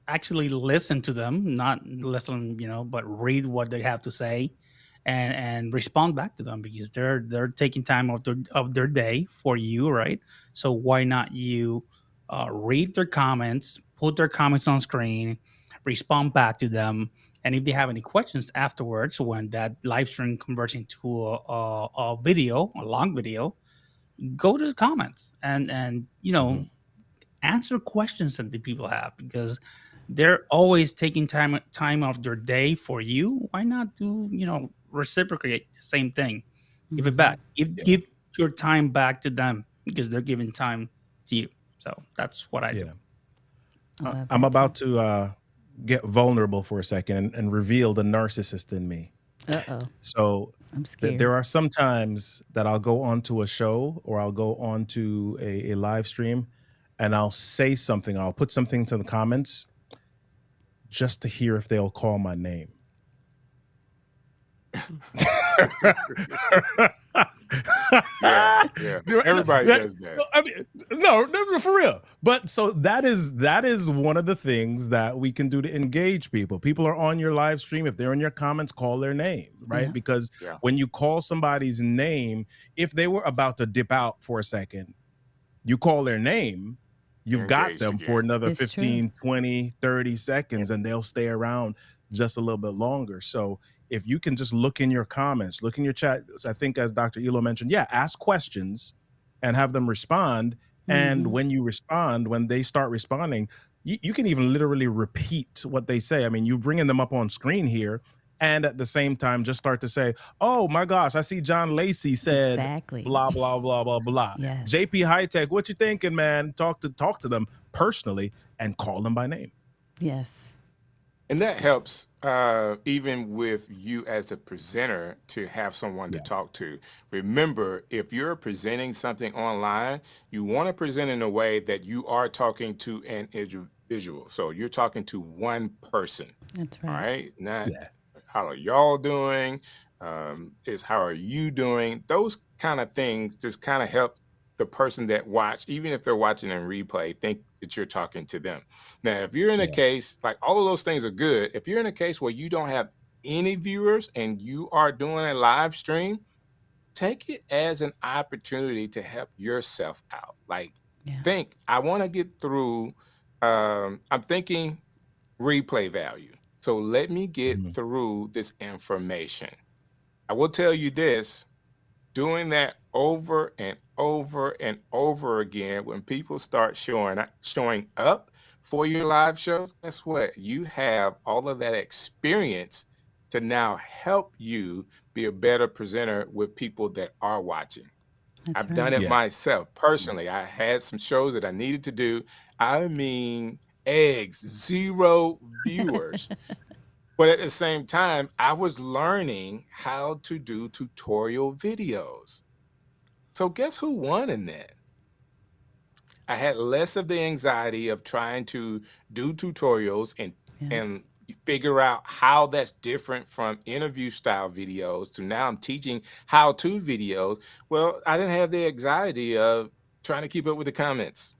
[SPEAKER 4] Actually, listen to them. Not listen, but read what they have to say, and respond back to them, because they're taking time of their day for you, right? So why not you read their comments, put their comments on screen, respond back to them, and if they have any questions afterwards, when that live stream converts into a video, a long video, go to the comments and answer questions that the people have, because they're always taking time of their day for you. Why not do reciprocate the same thing? Give it back. Give your time back to them, because they're giving time to you. So that's what I do.
[SPEAKER 1] I love
[SPEAKER 5] I'm
[SPEAKER 1] that
[SPEAKER 5] about
[SPEAKER 1] too.
[SPEAKER 5] to get vulnerable for a second and reveal the narcissist in me.
[SPEAKER 1] Uh-oh.
[SPEAKER 5] So
[SPEAKER 1] I'm scared.
[SPEAKER 5] there are some times that I'll go onto a show or I'll go onto a live stream and I'll say something. I'll put something to the comments just to hear if they'll call my name.
[SPEAKER 3] Yeah. Everybody does that.
[SPEAKER 5] So, I mean, no, for real. But so that is one of the things that we can do to engage people. People are on your live stream. If they're in your comments, call their name, right?
[SPEAKER 1] Yeah.
[SPEAKER 5] Because when you call somebody's name, if they were about to dip out for a second, you call their name, you've got them for another
[SPEAKER 1] It's
[SPEAKER 5] 15,
[SPEAKER 1] true.
[SPEAKER 5] 20, 30 seconds, and they'll stay around just a little bit longer. So if you can just look in your comments, look in your chat, I think as Dr. Elo mentioned, ask questions and have them respond. And when you respond, when they start responding, you can even literally repeat what they say. I mean, you're bringing them up on screen here. And at the same time, just start to say, oh my gosh, I see John Lacey said blah, blah, blah, blah, blah.
[SPEAKER 1] Yes.
[SPEAKER 5] JP High Tech, what you thinking, man? Talk to them personally and call them by name.
[SPEAKER 1] Yes.
[SPEAKER 3] And that helps even with you as a presenter to have someone to talk to. Remember, if you're presenting something online, you want to present in a way that you are talking to an individual. So you're talking to one person.
[SPEAKER 1] That's
[SPEAKER 3] All
[SPEAKER 1] right.
[SPEAKER 3] right? Not how are y'all doing? Is how are you doing? Those kind of things just kind of help the person that watch, even if they're watching in replay, think that you're talking to them. Now, if you're in a case, like all of those things are good. If you're in a case where you don't have any viewers and you are doing a live stream, take it as an opportunity to help yourself out. Like, think, I want to get through, I'm thinking replay value. So let me get through this information. I will tell you this, doing that over and over and over again, when people start showing up for your live shows, guess what? You have all of that experience to now help you be a better presenter with people that are watching. I've done it myself personally. I had some shows that I needed to do. I mean, 0 viewers. But at the same time, I was learning how to do tutorial videos. So guess who won in that? I had less of the anxiety of trying to do tutorials and figure out how that's different from interview style videos to now I'm teaching how-to videos. Well, I didn't have the anxiety of trying to keep up with the comments,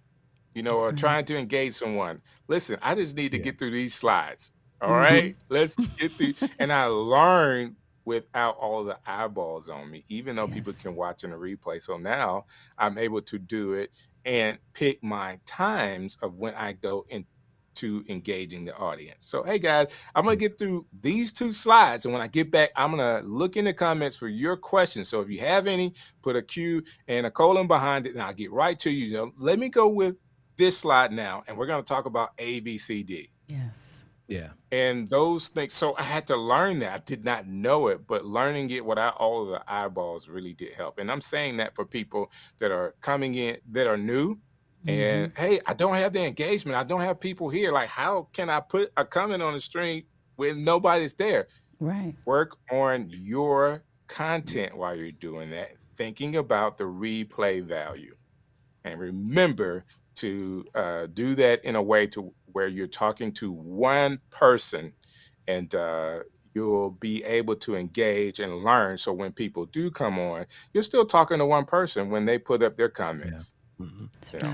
[SPEAKER 3] or trying to engage someone. Listen, I just need to get through these slides. All right, let's get through. And I learned without all the eyeballs on me, even though people can watch in a replay. So now I'm able to do it and pick my times of when I go into engaging the audience. So, hey guys, I'm going to get through these 2 slides. And when I get back, I'm going to look in the comments for your questions. So if you have any, put a Q and a colon behind it and I'll get right to you. Let me go with this slide now. And we're going to talk about A, B, C, D.
[SPEAKER 1] Yes.
[SPEAKER 5] Yeah.
[SPEAKER 3] And those things, so I had to learn that. I did not know it, but learning it without all of the eyeballs really did help. And I'm saying that for people that are coming in, that are new, and hey, I don't have the engagement. I don't have people here. Like, how can I put a comment on the stream when nobody's there?
[SPEAKER 1] Right.
[SPEAKER 3] Work on your content while you're doing that, thinking about the replay value. And remember to do that in a way to where you're talking to one person and you'll be able to engage and learn. So when people do come on, you're still talking to one person when they put up their comments.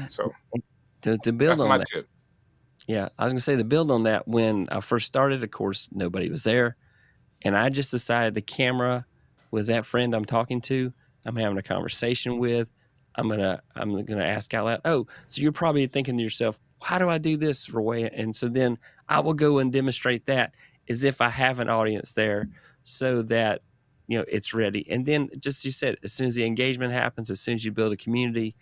[SPEAKER 3] So
[SPEAKER 2] to build
[SPEAKER 3] that's
[SPEAKER 2] on
[SPEAKER 3] my
[SPEAKER 2] that.
[SPEAKER 3] tip.
[SPEAKER 2] Yeah, I was going to say, to build on that, when I first started, of course, nobody was there. And I just decided the camera was that friend I'm talking to, I'm having a conversation with. I'm gonna ask out loud, oh, so you're probably thinking to yourself, how do I do this, Roy? And so then I will go and demonstrate that as if I have an audience there, so that it's ready. And then, just as you said, as soon as the engagement happens, as soon as you build a community,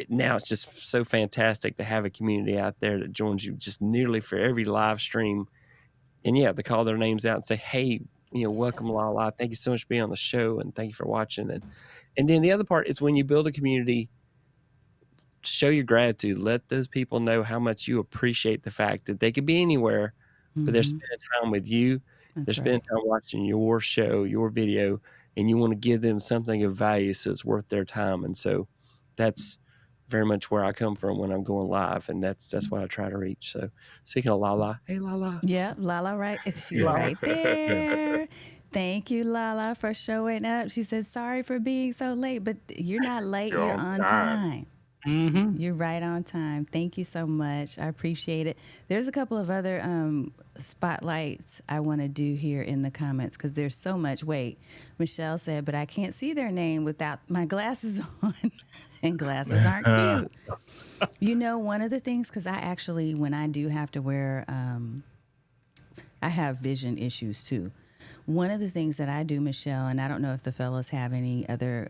[SPEAKER 2] now it's just so fantastic to have a community out there that joins you just nearly for every live stream. And they call their names out and say, hey, welcome, Lala. Thank you so much for being on the show, and thank you for watching. And then the other part is, when you build a community, show your gratitude. Let those people know how much you appreciate the fact that they could be anywhere, but they're
[SPEAKER 1] Mm-hmm.
[SPEAKER 2] spending time with you. They're
[SPEAKER 1] That's
[SPEAKER 2] spending
[SPEAKER 1] right.
[SPEAKER 2] time watching your show, your video, and you want to give them something of value so it's worth their time. And so that's very much where I come from when I'm going live, and that's what I try to reach. So speaking of Lala, hey Lala.
[SPEAKER 1] Yeah, Lala, right? She's
[SPEAKER 5] Yeah.
[SPEAKER 1] right there. Thank you, Lala, for showing up. She said, sorry for being so late, but you're not late.
[SPEAKER 3] You're
[SPEAKER 1] You're
[SPEAKER 3] on
[SPEAKER 1] on
[SPEAKER 3] time.
[SPEAKER 1] time.
[SPEAKER 4] Mm-hmm.
[SPEAKER 1] You're right on time. Thank you so much. I appreciate it. There's a couple of other spotlights I want to do here in the comments because there's so much. Wait, Michelle said, but I can't see their name without my glasses on, and glasses aren't cute. You know, one of the things, because I actually, when I do have to wear, I have vision issues too. One of the things that I do, Michelle, and I don't know if the fellas have any other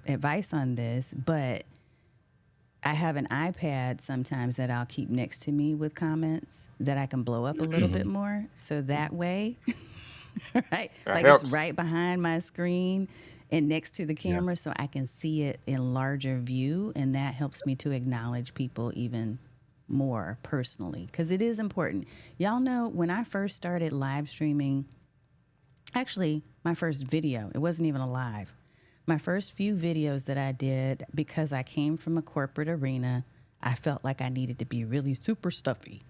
[SPEAKER 1] advice on this, but I have an iPad sometimes that I'll keep next to me with comments that I can blow up a little bit more. So that way, right?
[SPEAKER 3] That
[SPEAKER 1] Like it's
[SPEAKER 3] helps.
[SPEAKER 1] right behind my screen and next to the
[SPEAKER 5] Yeah.
[SPEAKER 1] camera so I can see it in larger view. And that helps me to acknowledge people even more personally because it is important. Y'all know when I first started live streaming, actually, my first video, it wasn't even a live. My first few videos that I did, because I came from a corporate arena, I felt like I needed to be really super stuffy.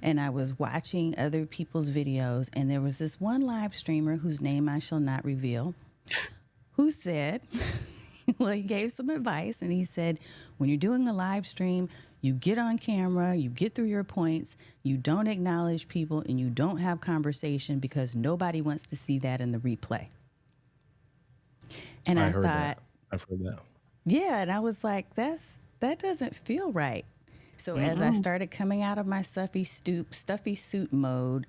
[SPEAKER 1] And I was watching other people's videos, and there was this one live streamer whose name I shall not reveal, who said, well, he gave some advice, and he said, when you're doing a live stream, you get on camera, you get through your points, you don't acknowledge people, and you don't have conversation because nobody wants to see that in the replay. And I
[SPEAKER 5] heard
[SPEAKER 1] thought,
[SPEAKER 5] that. I've heard that.
[SPEAKER 1] yeah, and I was like, that doesn't feel right. So as I started coming out of my stuffy suit mode,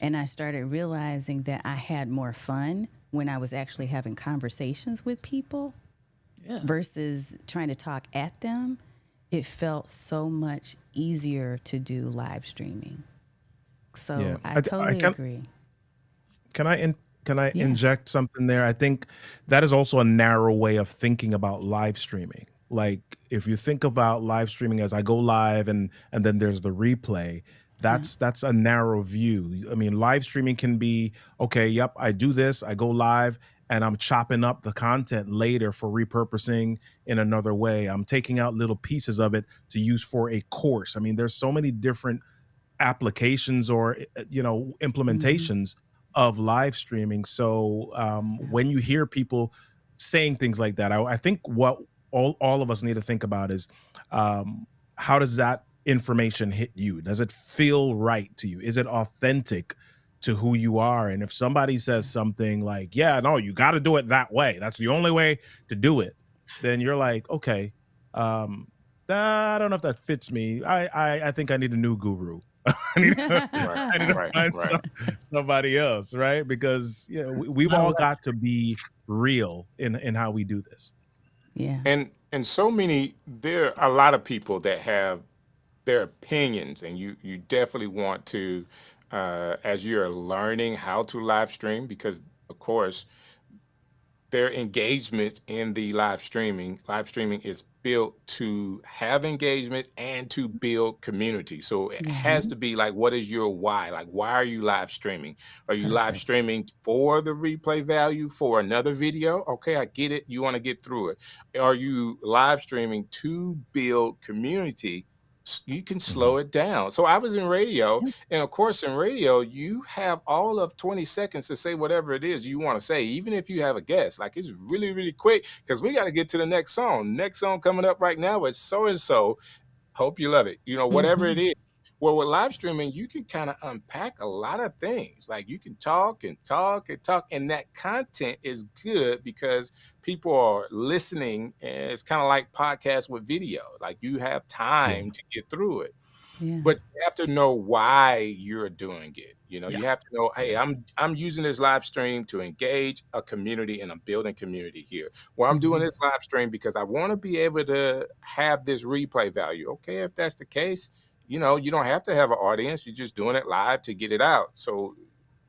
[SPEAKER 1] and I started realizing that I had more fun when I was actually having conversations with people
[SPEAKER 4] Yeah.
[SPEAKER 1] versus trying to talk at them, it felt so much easier to do live streaming. So
[SPEAKER 5] Yeah.
[SPEAKER 1] I
[SPEAKER 5] I
[SPEAKER 1] totally
[SPEAKER 5] can
[SPEAKER 1] agree.
[SPEAKER 5] can I can I
[SPEAKER 1] Yeah.
[SPEAKER 5] inject something there? I think that is also a narrow way of thinking about live streaming. Like if you think about live streaming as I go live and then there's the replay,
[SPEAKER 1] Yeah.
[SPEAKER 5] that's a narrow view. I mean, live streaming can be, okay, yep, I do this, I go live and I'm chopping up the content later for repurposing in another way. I'm taking out little pieces of it to use for a course. I mean, there's so many different applications or implementations of live streaming. So when you hear people saying things like that, I think what all of us need to think about is how does that information hit you? Does it feel right to you? Is it authentic to who you are? And if somebody says something like, yeah, no, you got to do it that way, that's the only way to do it, then you're like, okay, I don't know if that fits me. I think I need a new guru. I need to,
[SPEAKER 3] Right,
[SPEAKER 5] I need to
[SPEAKER 3] right,
[SPEAKER 5] find
[SPEAKER 3] right.
[SPEAKER 5] somebody else, right? Because we've all got to be real in how we do this.
[SPEAKER 1] Yeah.
[SPEAKER 3] And so many, there are a lot of people that have their opinions, and you definitely want to, as you're learning how to live stream, because of course their engagement in the live streaming is built to have engagement and to build community. So it has to be like, what is your why? Like, why are you live streaming? Are you live
[SPEAKER 1] Perfect.
[SPEAKER 3] streaming for the replay value for another video? Okay, I get it. You want to get through it. Are you live streaming to build community? You can slow it down. So I was in radio, and of course, in radio, you have all of 20 seconds to say whatever it is you want to say, even if you have a guest. Like, it's really, really quick because we got to get to the next song. Next song coming up right now is so and so. Hope you love it. You know, whatever it is. Well, with live streaming, you can kind of unpack a lot of things. Like, you can talk and talk and talk, and that content is good because people are listening. And it's kind of like podcasts with video. Like, you have time to get through it.
[SPEAKER 1] Yeah.
[SPEAKER 3] But you have to know why you're doing it. You know,
[SPEAKER 4] Yeah.
[SPEAKER 3] you have to know, hey, I'm using this live stream to engage a community, and I'm building community here. Well, I'm doing this live stream because I want to be able to have this replay value. Okay, if that's the case, you know, you don't have to have an audience. You're just doing it live to get it out. So,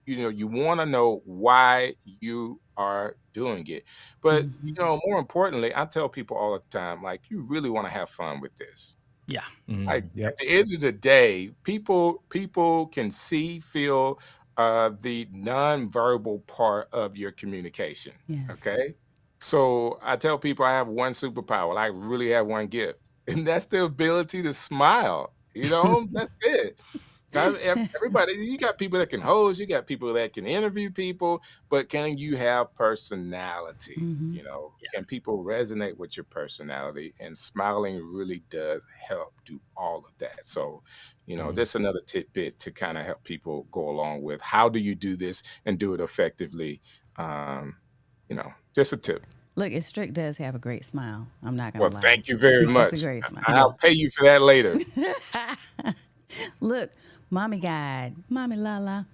[SPEAKER 3] you know, you want to know why you are doing it. But, you know, more importantly, I tell people all the time, like, you really want to have fun with this.
[SPEAKER 4] Yeah.
[SPEAKER 3] Like
[SPEAKER 5] Yep.
[SPEAKER 3] at the end of the day, people can see, feel the nonverbal part of your communication.
[SPEAKER 1] Yes.
[SPEAKER 3] Okay. So I tell people I have one superpower. I really have one gift, and that's the ability to smile. That's it. Now, everybody, you got people that can host, you got people that can interview people, but can you have personality?
[SPEAKER 1] Hmm.
[SPEAKER 3] Can people resonate with your personality? And smiling really does help do all of that. So, just another tidbit to kind of help people go along with how do you do this and do it effectively. Just a tip.
[SPEAKER 1] Look, Strick does have a great smile. I'm not gonna
[SPEAKER 3] Well,
[SPEAKER 1] lie.
[SPEAKER 3] thank you very
[SPEAKER 1] It's a
[SPEAKER 3] much.
[SPEAKER 1] great
[SPEAKER 4] He
[SPEAKER 1] smile.
[SPEAKER 3] I'll
[SPEAKER 4] does.
[SPEAKER 3] pay you for that later.
[SPEAKER 1] Look, mommy guide, mommy Lala.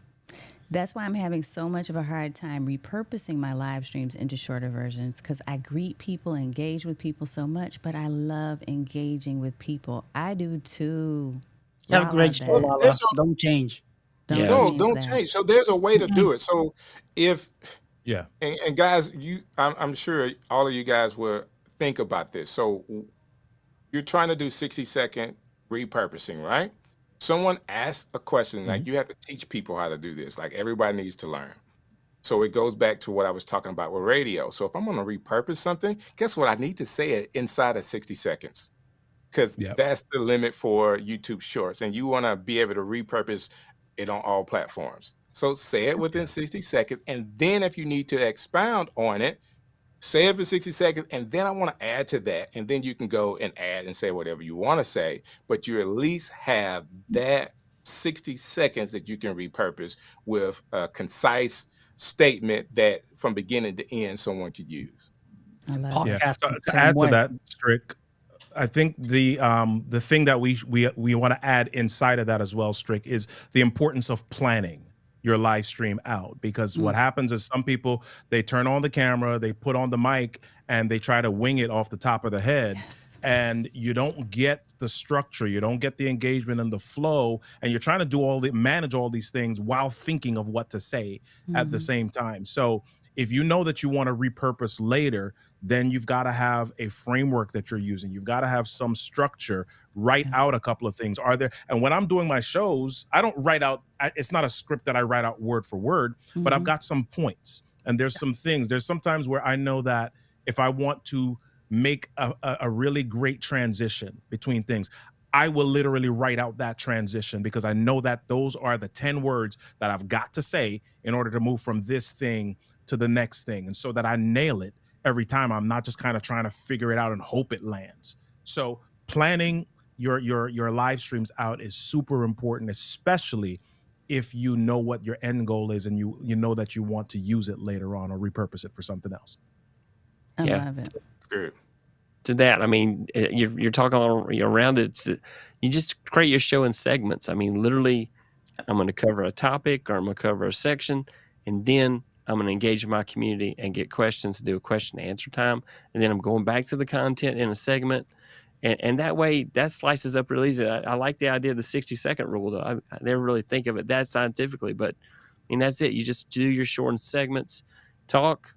[SPEAKER 1] That's why I'm having so much of a hard time repurposing my live streams into shorter versions because I greet people, engage with people so much, but I love engaging with people. I do too.
[SPEAKER 4] You have a
[SPEAKER 1] Lala
[SPEAKER 4] great show,
[SPEAKER 3] Well,
[SPEAKER 1] does.
[SPEAKER 4] Lala.
[SPEAKER 3] there's
[SPEAKER 4] Don't change.
[SPEAKER 1] Don't
[SPEAKER 2] Yeah.
[SPEAKER 3] No,
[SPEAKER 1] change
[SPEAKER 3] don't
[SPEAKER 1] that.
[SPEAKER 3] change. So there's a way to
[SPEAKER 4] Mm-mm.
[SPEAKER 3] do it. So if
[SPEAKER 5] Yeah.
[SPEAKER 3] and guys, I'm sure all of you guys will think about this. So you're trying to do 60-second repurposing, right? Someone asks a question,
[SPEAKER 5] Mhm.
[SPEAKER 3] like you have to teach people how to do this. Like everybody needs to learn. So it goes back to what I was talking about with radio. So if I'm going to repurpose something, guess what? I need to say it inside of 60 seconds because
[SPEAKER 5] Yep.
[SPEAKER 3] that's the limit for YouTube Shorts, and you want to be able to repurpose it on all platforms. So say it within
[SPEAKER 5] Yeah.
[SPEAKER 3] 60 seconds, and then if you need to expound on it, say it for 60 seconds, and then I want to add to that, and then you can go and add and say whatever you want to say, but you at least have that 60 seconds that you can repurpose with a concise statement that from beginning to end someone could use.
[SPEAKER 1] I
[SPEAKER 4] And
[SPEAKER 1] love
[SPEAKER 5] Yeah.
[SPEAKER 1] it.
[SPEAKER 4] podcast
[SPEAKER 5] So
[SPEAKER 4] the
[SPEAKER 5] to
[SPEAKER 4] same
[SPEAKER 5] add to
[SPEAKER 4] way.
[SPEAKER 5] that, Strick, I think the thing that we want to add inside of that as well, Strick, is the importance of planning your live stream out, because what
[SPEAKER 1] Mm,
[SPEAKER 5] happens is some people, they turn on the camera, they put on the mic, and they try to wing it off the top of the head,
[SPEAKER 1] yes.
[SPEAKER 5] and you don't get the structure, you don't get the engagement and the flow, and you're trying to manage all these things while thinking of what to say at the
[SPEAKER 1] Hmm.
[SPEAKER 5] same time. So if you know that you want to repurpose later, then you've got to have a framework that you're using. You've got to have some structure. Write
[SPEAKER 1] Yeah.
[SPEAKER 5] out a couple of things. Are there? And when I'm doing my shows, I don't write out. It's not a script that I write out word for word, but I've
[SPEAKER 1] Hmm.
[SPEAKER 5] got some points. And there's some things. There's sometimes where I know that if I want to make a really great transition between things, I will literally write out that transition because I know that those are the 10 words that I've got to say in order to move from this thing to the next thing. And so that I nail it every time. I'm not just kind of trying to figure it out and hope it lands. So planning your live streams out is super important, especially if you know what your end goal is and you know that you want to use it later on or repurpose it for something else.
[SPEAKER 1] I
[SPEAKER 2] Yeah.
[SPEAKER 1] love it.
[SPEAKER 3] It's good.
[SPEAKER 2] To that, I mean, you're talking around it. You just create your show in segments. I mean, literally, I'm going to cover a topic or I'm going to cover a section, and then I'm going to engage my community and get questions, do a question and answer time, and then I'm going back to the content in a segment, and that way that slices up real easy. I like the idea of the 60-second rule, though. I never really think of it that scientifically, but I mean that's it. You just do your short segments, talk,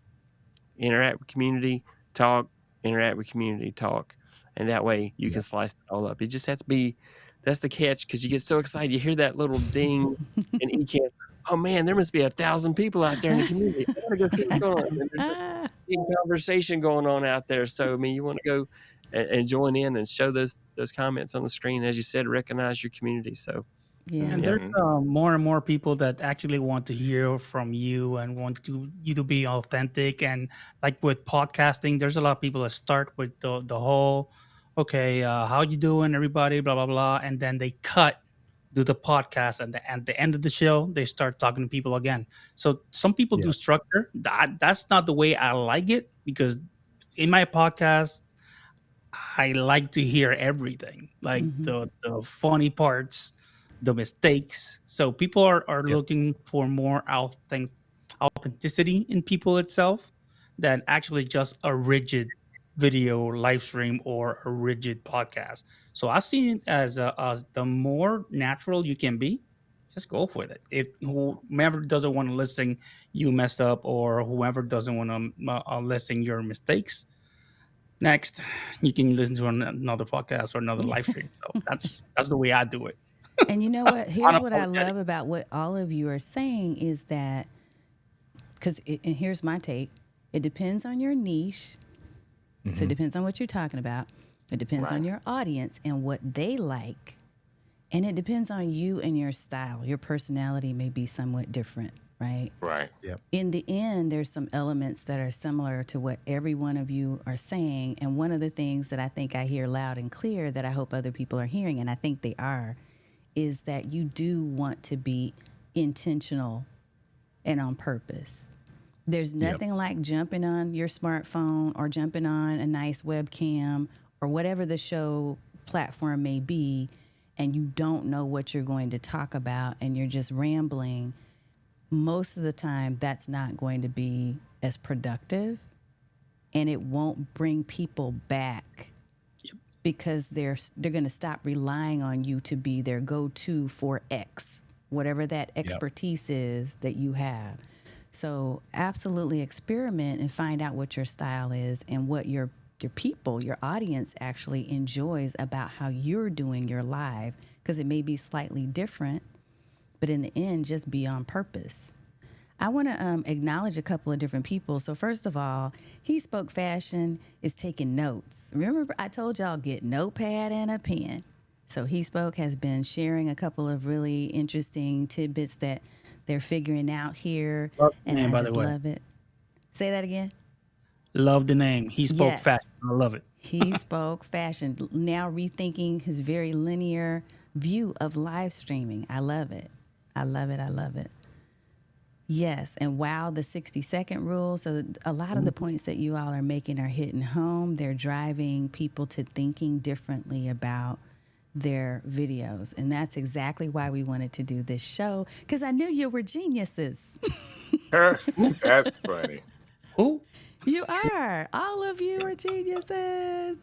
[SPEAKER 2] interact with community, talk, interact with community, talk, and that way you
[SPEAKER 5] Yeah.
[SPEAKER 2] can slice it all up. It just has to be. That's the catch because you get so excited. You hear that little ding, and you can't. Oh man, there must be 1,000 people out there in the community. I gotta go see what's going on. And there's a big conversation going on out there. So I mean, you want to go and join in and show those comments on the screen, as you said, recognize your community. So
[SPEAKER 1] Yeah.
[SPEAKER 4] And
[SPEAKER 2] yeah,
[SPEAKER 4] there's
[SPEAKER 3] Mhm.
[SPEAKER 4] more and more people that actually want to hear from you and want you to be authentic. And like with podcasting, there's a lot of people that start with the whole, okay, how you doing, everybody, blah blah blah, and then they do the podcast, and at the end of the show, they start talking to people again. So some people
[SPEAKER 5] Yeah.
[SPEAKER 4] do structure. That's not the way I like it because in my podcast, I like to hear everything, like
[SPEAKER 1] Hmm.
[SPEAKER 4] the funny parts, the mistakes. So people are
[SPEAKER 5] Yeah.
[SPEAKER 4] looking for more authenticity in people itself than actually just a rigid video live stream or a rigid podcast. So I see it as the more natural you can be, just go for it. If whomever doesn't want to listen, you mess up, or whoever doesn't want to listen your mistakes, Next, you can listen to another podcast or another live stream. So that's the way I do it.
[SPEAKER 1] And you know what? Here's what I
[SPEAKER 4] Unapologetic.
[SPEAKER 1] love about what all of you are saying is that, and here's my take, it depends on your niche. So it depends on what you're talking about. It depends on your audience and what they like. And it depends on you and your style. Your personality may be somewhat different, right?
[SPEAKER 3] Right.
[SPEAKER 5] Yep.
[SPEAKER 1] In the end, there's some elements that are similar to what every one of you are saying. And one of the things that I think I hear loud and clear that I hope other people are hearing, and I think they are, is that you do want to be intentional and on purpose. There's nothing like jumping on your smartphone or jumping on a nice webcam or whatever the show platform may be, and you don't know what you're going to talk about and you're just rambling. Most of the time, that's not going to be as productive, and it won't bring people back because they're going to stop relying on you to be their go-to for X, whatever that expertise is that you have. So absolutely experiment and find out what your style is and what your people, your audience actually enjoys about how you're doing your live, because it may be slightly different, but in the end, just be on purpose. I want to acknowledge a couple of different people. So first of all, He Spoke Fashion is taking notes. Remember, I told y'all get notepad and a pen. So He Spoke has been sharing a couple of really interesting tidbits that they're figuring out here,
[SPEAKER 4] Love the
[SPEAKER 1] and
[SPEAKER 4] name,
[SPEAKER 1] I
[SPEAKER 4] by
[SPEAKER 1] just
[SPEAKER 4] the way.
[SPEAKER 1] love it. Say that again.
[SPEAKER 4] Love the name. He spoke
[SPEAKER 1] Yes.
[SPEAKER 4] fast. I love it.
[SPEAKER 1] He Spoke Fashion, now rethinking his very linear view of live streaming. I love it. I love it. I love it. Yes, and wow, the 60-second rule. So a lot of the points that you all are making are hitting home. They're driving people to thinking differently about their videos. And that's exactly why we wanted to do this show, because I knew you were geniuses.
[SPEAKER 3] That's funny.
[SPEAKER 4] Who?
[SPEAKER 1] You are. All of you are geniuses.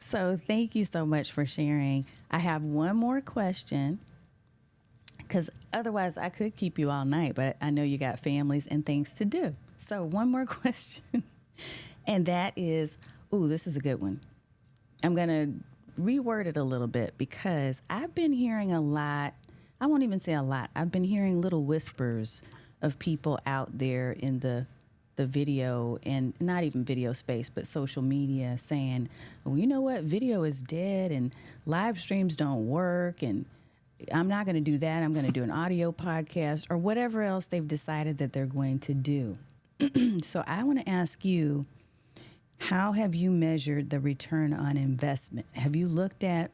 [SPEAKER 1] So thank you so much for sharing. I have one more question, because otherwise I could keep you all night, but I know you got families and things to do. So one more question, and that is, this is a good one. I'm going to reword it a little bit, because I've been hearing a lot. I won't even say a lot. I've been hearing little whispers of people out there in the video, and not even video space, but social media, saying, well, you know what? Video is dead and live streams don't work, and I'm not going to do that. I'm going to do an audio podcast or whatever else they've decided that they're going to do. So I want to ask you, how have you measured the return on investment? Have you looked at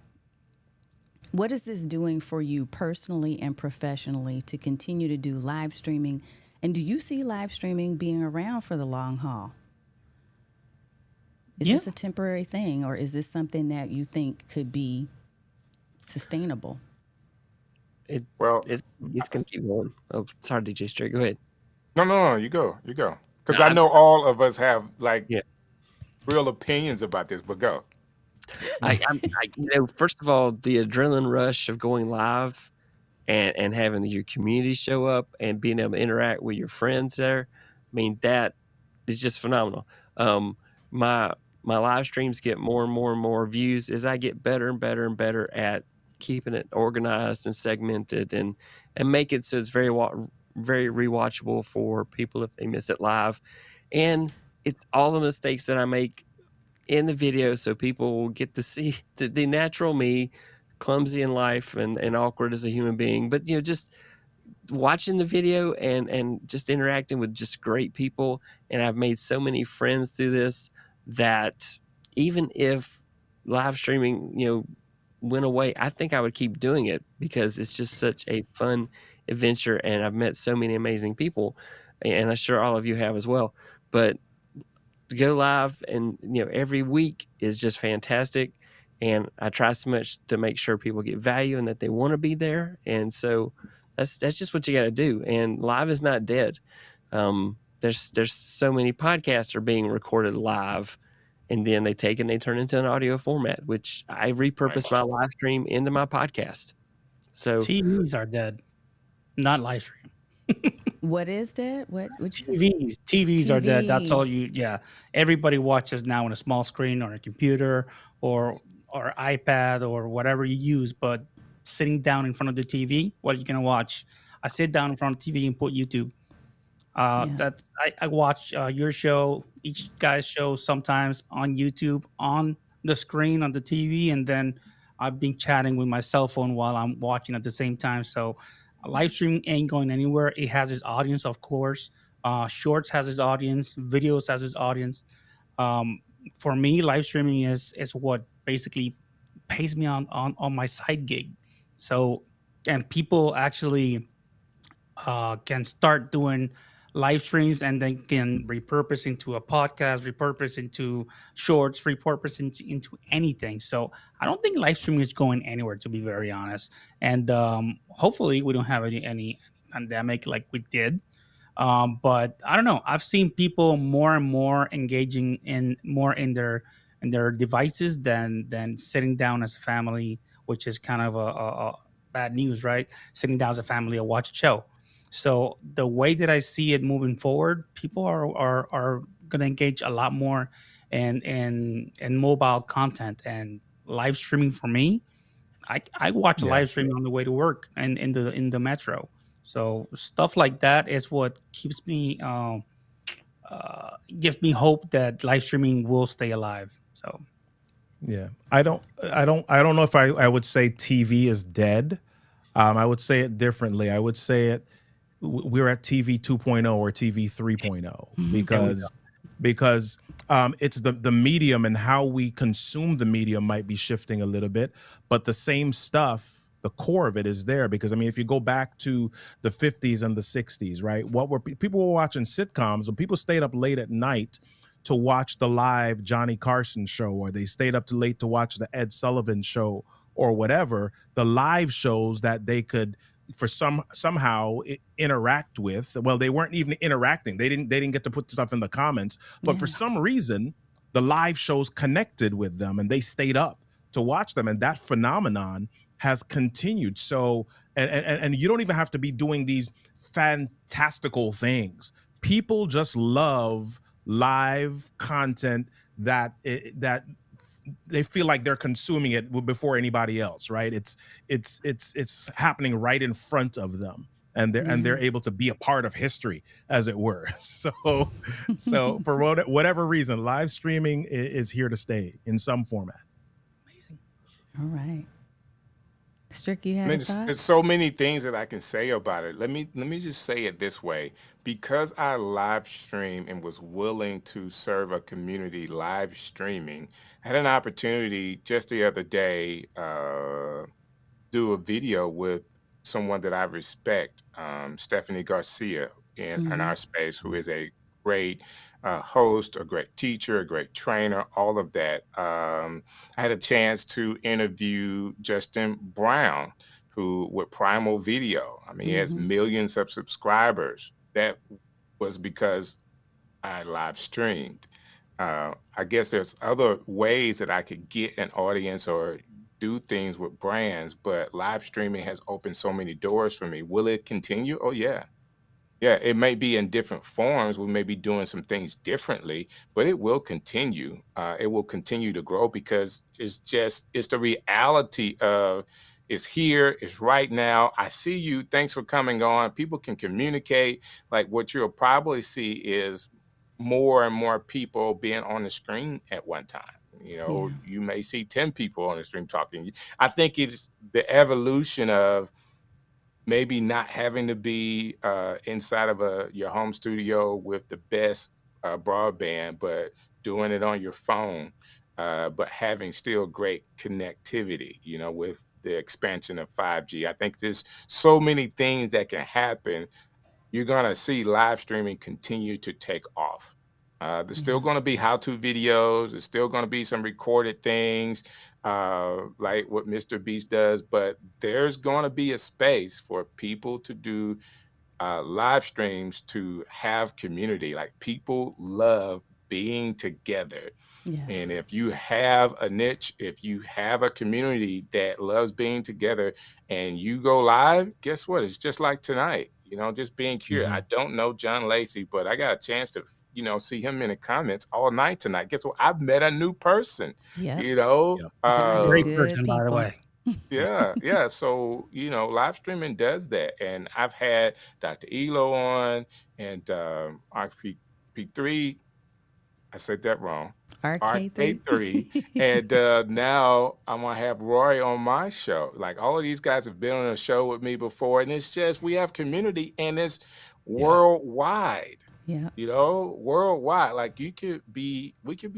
[SPEAKER 1] what is this doing for you personally and professionally to continue to do live streaming? And do you see live streaming being around for the long haul? Is this a temporary thing, or is this something that you think could be sustainable?
[SPEAKER 2] It's
[SPEAKER 3] It's
[SPEAKER 2] gonna keep going. Oh, sorry, DJ Strick. Go ahead.
[SPEAKER 3] no. You go. Because
[SPEAKER 2] No,
[SPEAKER 3] I know all of us have
[SPEAKER 2] Yeah.
[SPEAKER 3] real opinions about this. But go.
[SPEAKER 2] First of all, the adrenaline rush of going live and having your community show up and being able to interact with your friends there, I mean, that is just phenomenal. My live streams get more and more and more views as I get better and better and better at keeping it organized and segmented and make it so it's very rewatchable for people if they miss it live. And it's all the mistakes that I make in the video, so people will get to see the natural me, clumsy in life and awkward as a human being, but just watching the video and just interacting with just great people. And I've made so many friends through this that even if live streaming went away, I think I would keep doing it, because it's just such a fun adventure, and I've met so many amazing people, and I'm sure all of you have as well. But to go live and every week is just fantastic, and I try so much to make sure people get value and that they want to be there. And so that's just what you got to do. And live is not dead. There's so many podcasts are being recorded live, and then they take and they turn into an audio format, which I repurpose my live stream into my podcast. So
[SPEAKER 4] TVs are dead, not live stream.
[SPEAKER 1] What is that? What you say?
[SPEAKER 4] TVs are that. That's
[SPEAKER 1] TV.
[SPEAKER 4] all you. Yeah, everybody watches now on a small screen or a computer or iPad or whatever you use. But sitting down in front of the TV, what are you gonna watch? I sit down in front of TV and put YouTube.
[SPEAKER 1] Yeah.
[SPEAKER 4] That's I watch your show, each guy's show sometimes on YouTube on the screen on the TV, and then I've been chatting with my cell phone while I'm watching at the same time. So live streaming ain't going anywhere. It has its audience, of course. Shorts has its audience. Videos has its audience. Um, for me, live streaming is what basically pays me on my side gig. So and people actually can start doing live streams and then can repurpose into a podcast, repurpose into shorts, repurpose into anything. So I don't think live streaming is going anywhere, to be very honest. And hopefully we don't have any pandemic like we did. But I don't know. I've seen people more and more engaging in their devices than sitting down as a family, which is kind of a bad news, right? Sitting down as a family or watch a show. So the way that I see it moving forward, people are going to engage a lot more in mobile content and live streaming. For me, I watch a
[SPEAKER 5] Yeah.
[SPEAKER 4] live stream on the way to work and in the metro. So stuff like that is what keeps me gives me hope that live streaming will stay alive. So
[SPEAKER 5] Yeah. I don't know if I would say TV is dead. I would say it differently. I would say we're at TV 2.0 or TV 3.0
[SPEAKER 4] there we go.
[SPEAKER 5] because it's the medium and how we consume the medium might be shifting a little bit, but the same stuff, the core of it is there. Because I mean, if you go back to the 50s and the 60s, right? What were people were watching sitcoms, and people stayed up late at night to watch the live Johnny Carson show, or they stayed up too late to watch the Ed Sullivan show, or whatever, the live shows that they could for somehow interact with. Well, they weren't even interacting. They didn't get to put stuff in the comments, but for
[SPEAKER 1] Yeah.
[SPEAKER 5] some reason the live shows connected with them and they stayed up to watch them, and that phenomenon has continued. So and you don't even have to be doing these fantastical things. People just love live content that they feel like they're consuming it before anybody else, right? It's happening right in front of them, and they're
[SPEAKER 1] Yeah.
[SPEAKER 5] able to be a part of history, as it were. So for whatever reason, live streaming is here to stay in some format.
[SPEAKER 4] Amazing.
[SPEAKER 1] All right. Strick, you
[SPEAKER 3] I
[SPEAKER 1] had
[SPEAKER 3] mean,
[SPEAKER 1] a thought?
[SPEAKER 3] there's so many things that I can say about it. Let me just say it this way: because I live stream and was willing to serve a community live streaming, I had an opportunity just the other day do a video with someone that I respect, Stephanie Garcia, in
[SPEAKER 1] Mm-hmm.
[SPEAKER 3] our space, who is a great host, a great teacher, a great trainer, all of that. I had a chance to interview Justin Brown, who with Primal Video. I mean, he has
[SPEAKER 1] Mm-hmm.
[SPEAKER 3] millions of subscribers. That was because I live streamed. I guess there's other ways that I could get an audience or do things with brands, but live streaming has opened so many doors for me. Will it continue? Oh, yeah. Yeah, it may be in different forms. We may be doing some things differently, but it will continue. It will continue to grow because it's the reality of it's here, it's right now. I see you. Thanks for coming on. People can communicate. Like what you'll probably see is more and more people being on the screen at one time.
[SPEAKER 1] Yeah.
[SPEAKER 3] You may see 10 people on the screen talking. I think it's the evolution of maybe not having to be inside of your home studio with the best broadband, but doing it on your phone, but having still great connectivity, with the expansion of 5G. I think there's so many things that can happen. You're going to see live streaming continue to take off. There's still
[SPEAKER 1] Yeah.
[SPEAKER 3] going to be how-to videos. There's still going to be some recorded things, like what Mr. Beast does. But there's going to be a space for people to do live streams to have community. Like people love being together. And
[SPEAKER 1] Yes.
[SPEAKER 3] if you have a niche, if you have a community that loves being together and you go live, guess what? It's just like tonight. just being curious. I don't know John Lacey, but I got a chance to, see him in the comments all night tonight. Guess what? I've met a new person,
[SPEAKER 1] Yep.
[SPEAKER 3] you know.
[SPEAKER 5] Yep.
[SPEAKER 1] John is
[SPEAKER 4] Great
[SPEAKER 1] good
[SPEAKER 4] person, by the
[SPEAKER 1] people.
[SPEAKER 4] way.
[SPEAKER 3] Yeah. So, live streaming does that. And I've had Dr. Elo on and RP3. I said that wrong.
[SPEAKER 1] RK3.
[SPEAKER 3] RK3. And now I'm going to have Roy on my show. Like, all of these guys have been on a show with me before. And it's just, we have community and it's worldwide.
[SPEAKER 1] Yeah.
[SPEAKER 3] Worldwide. Like we could be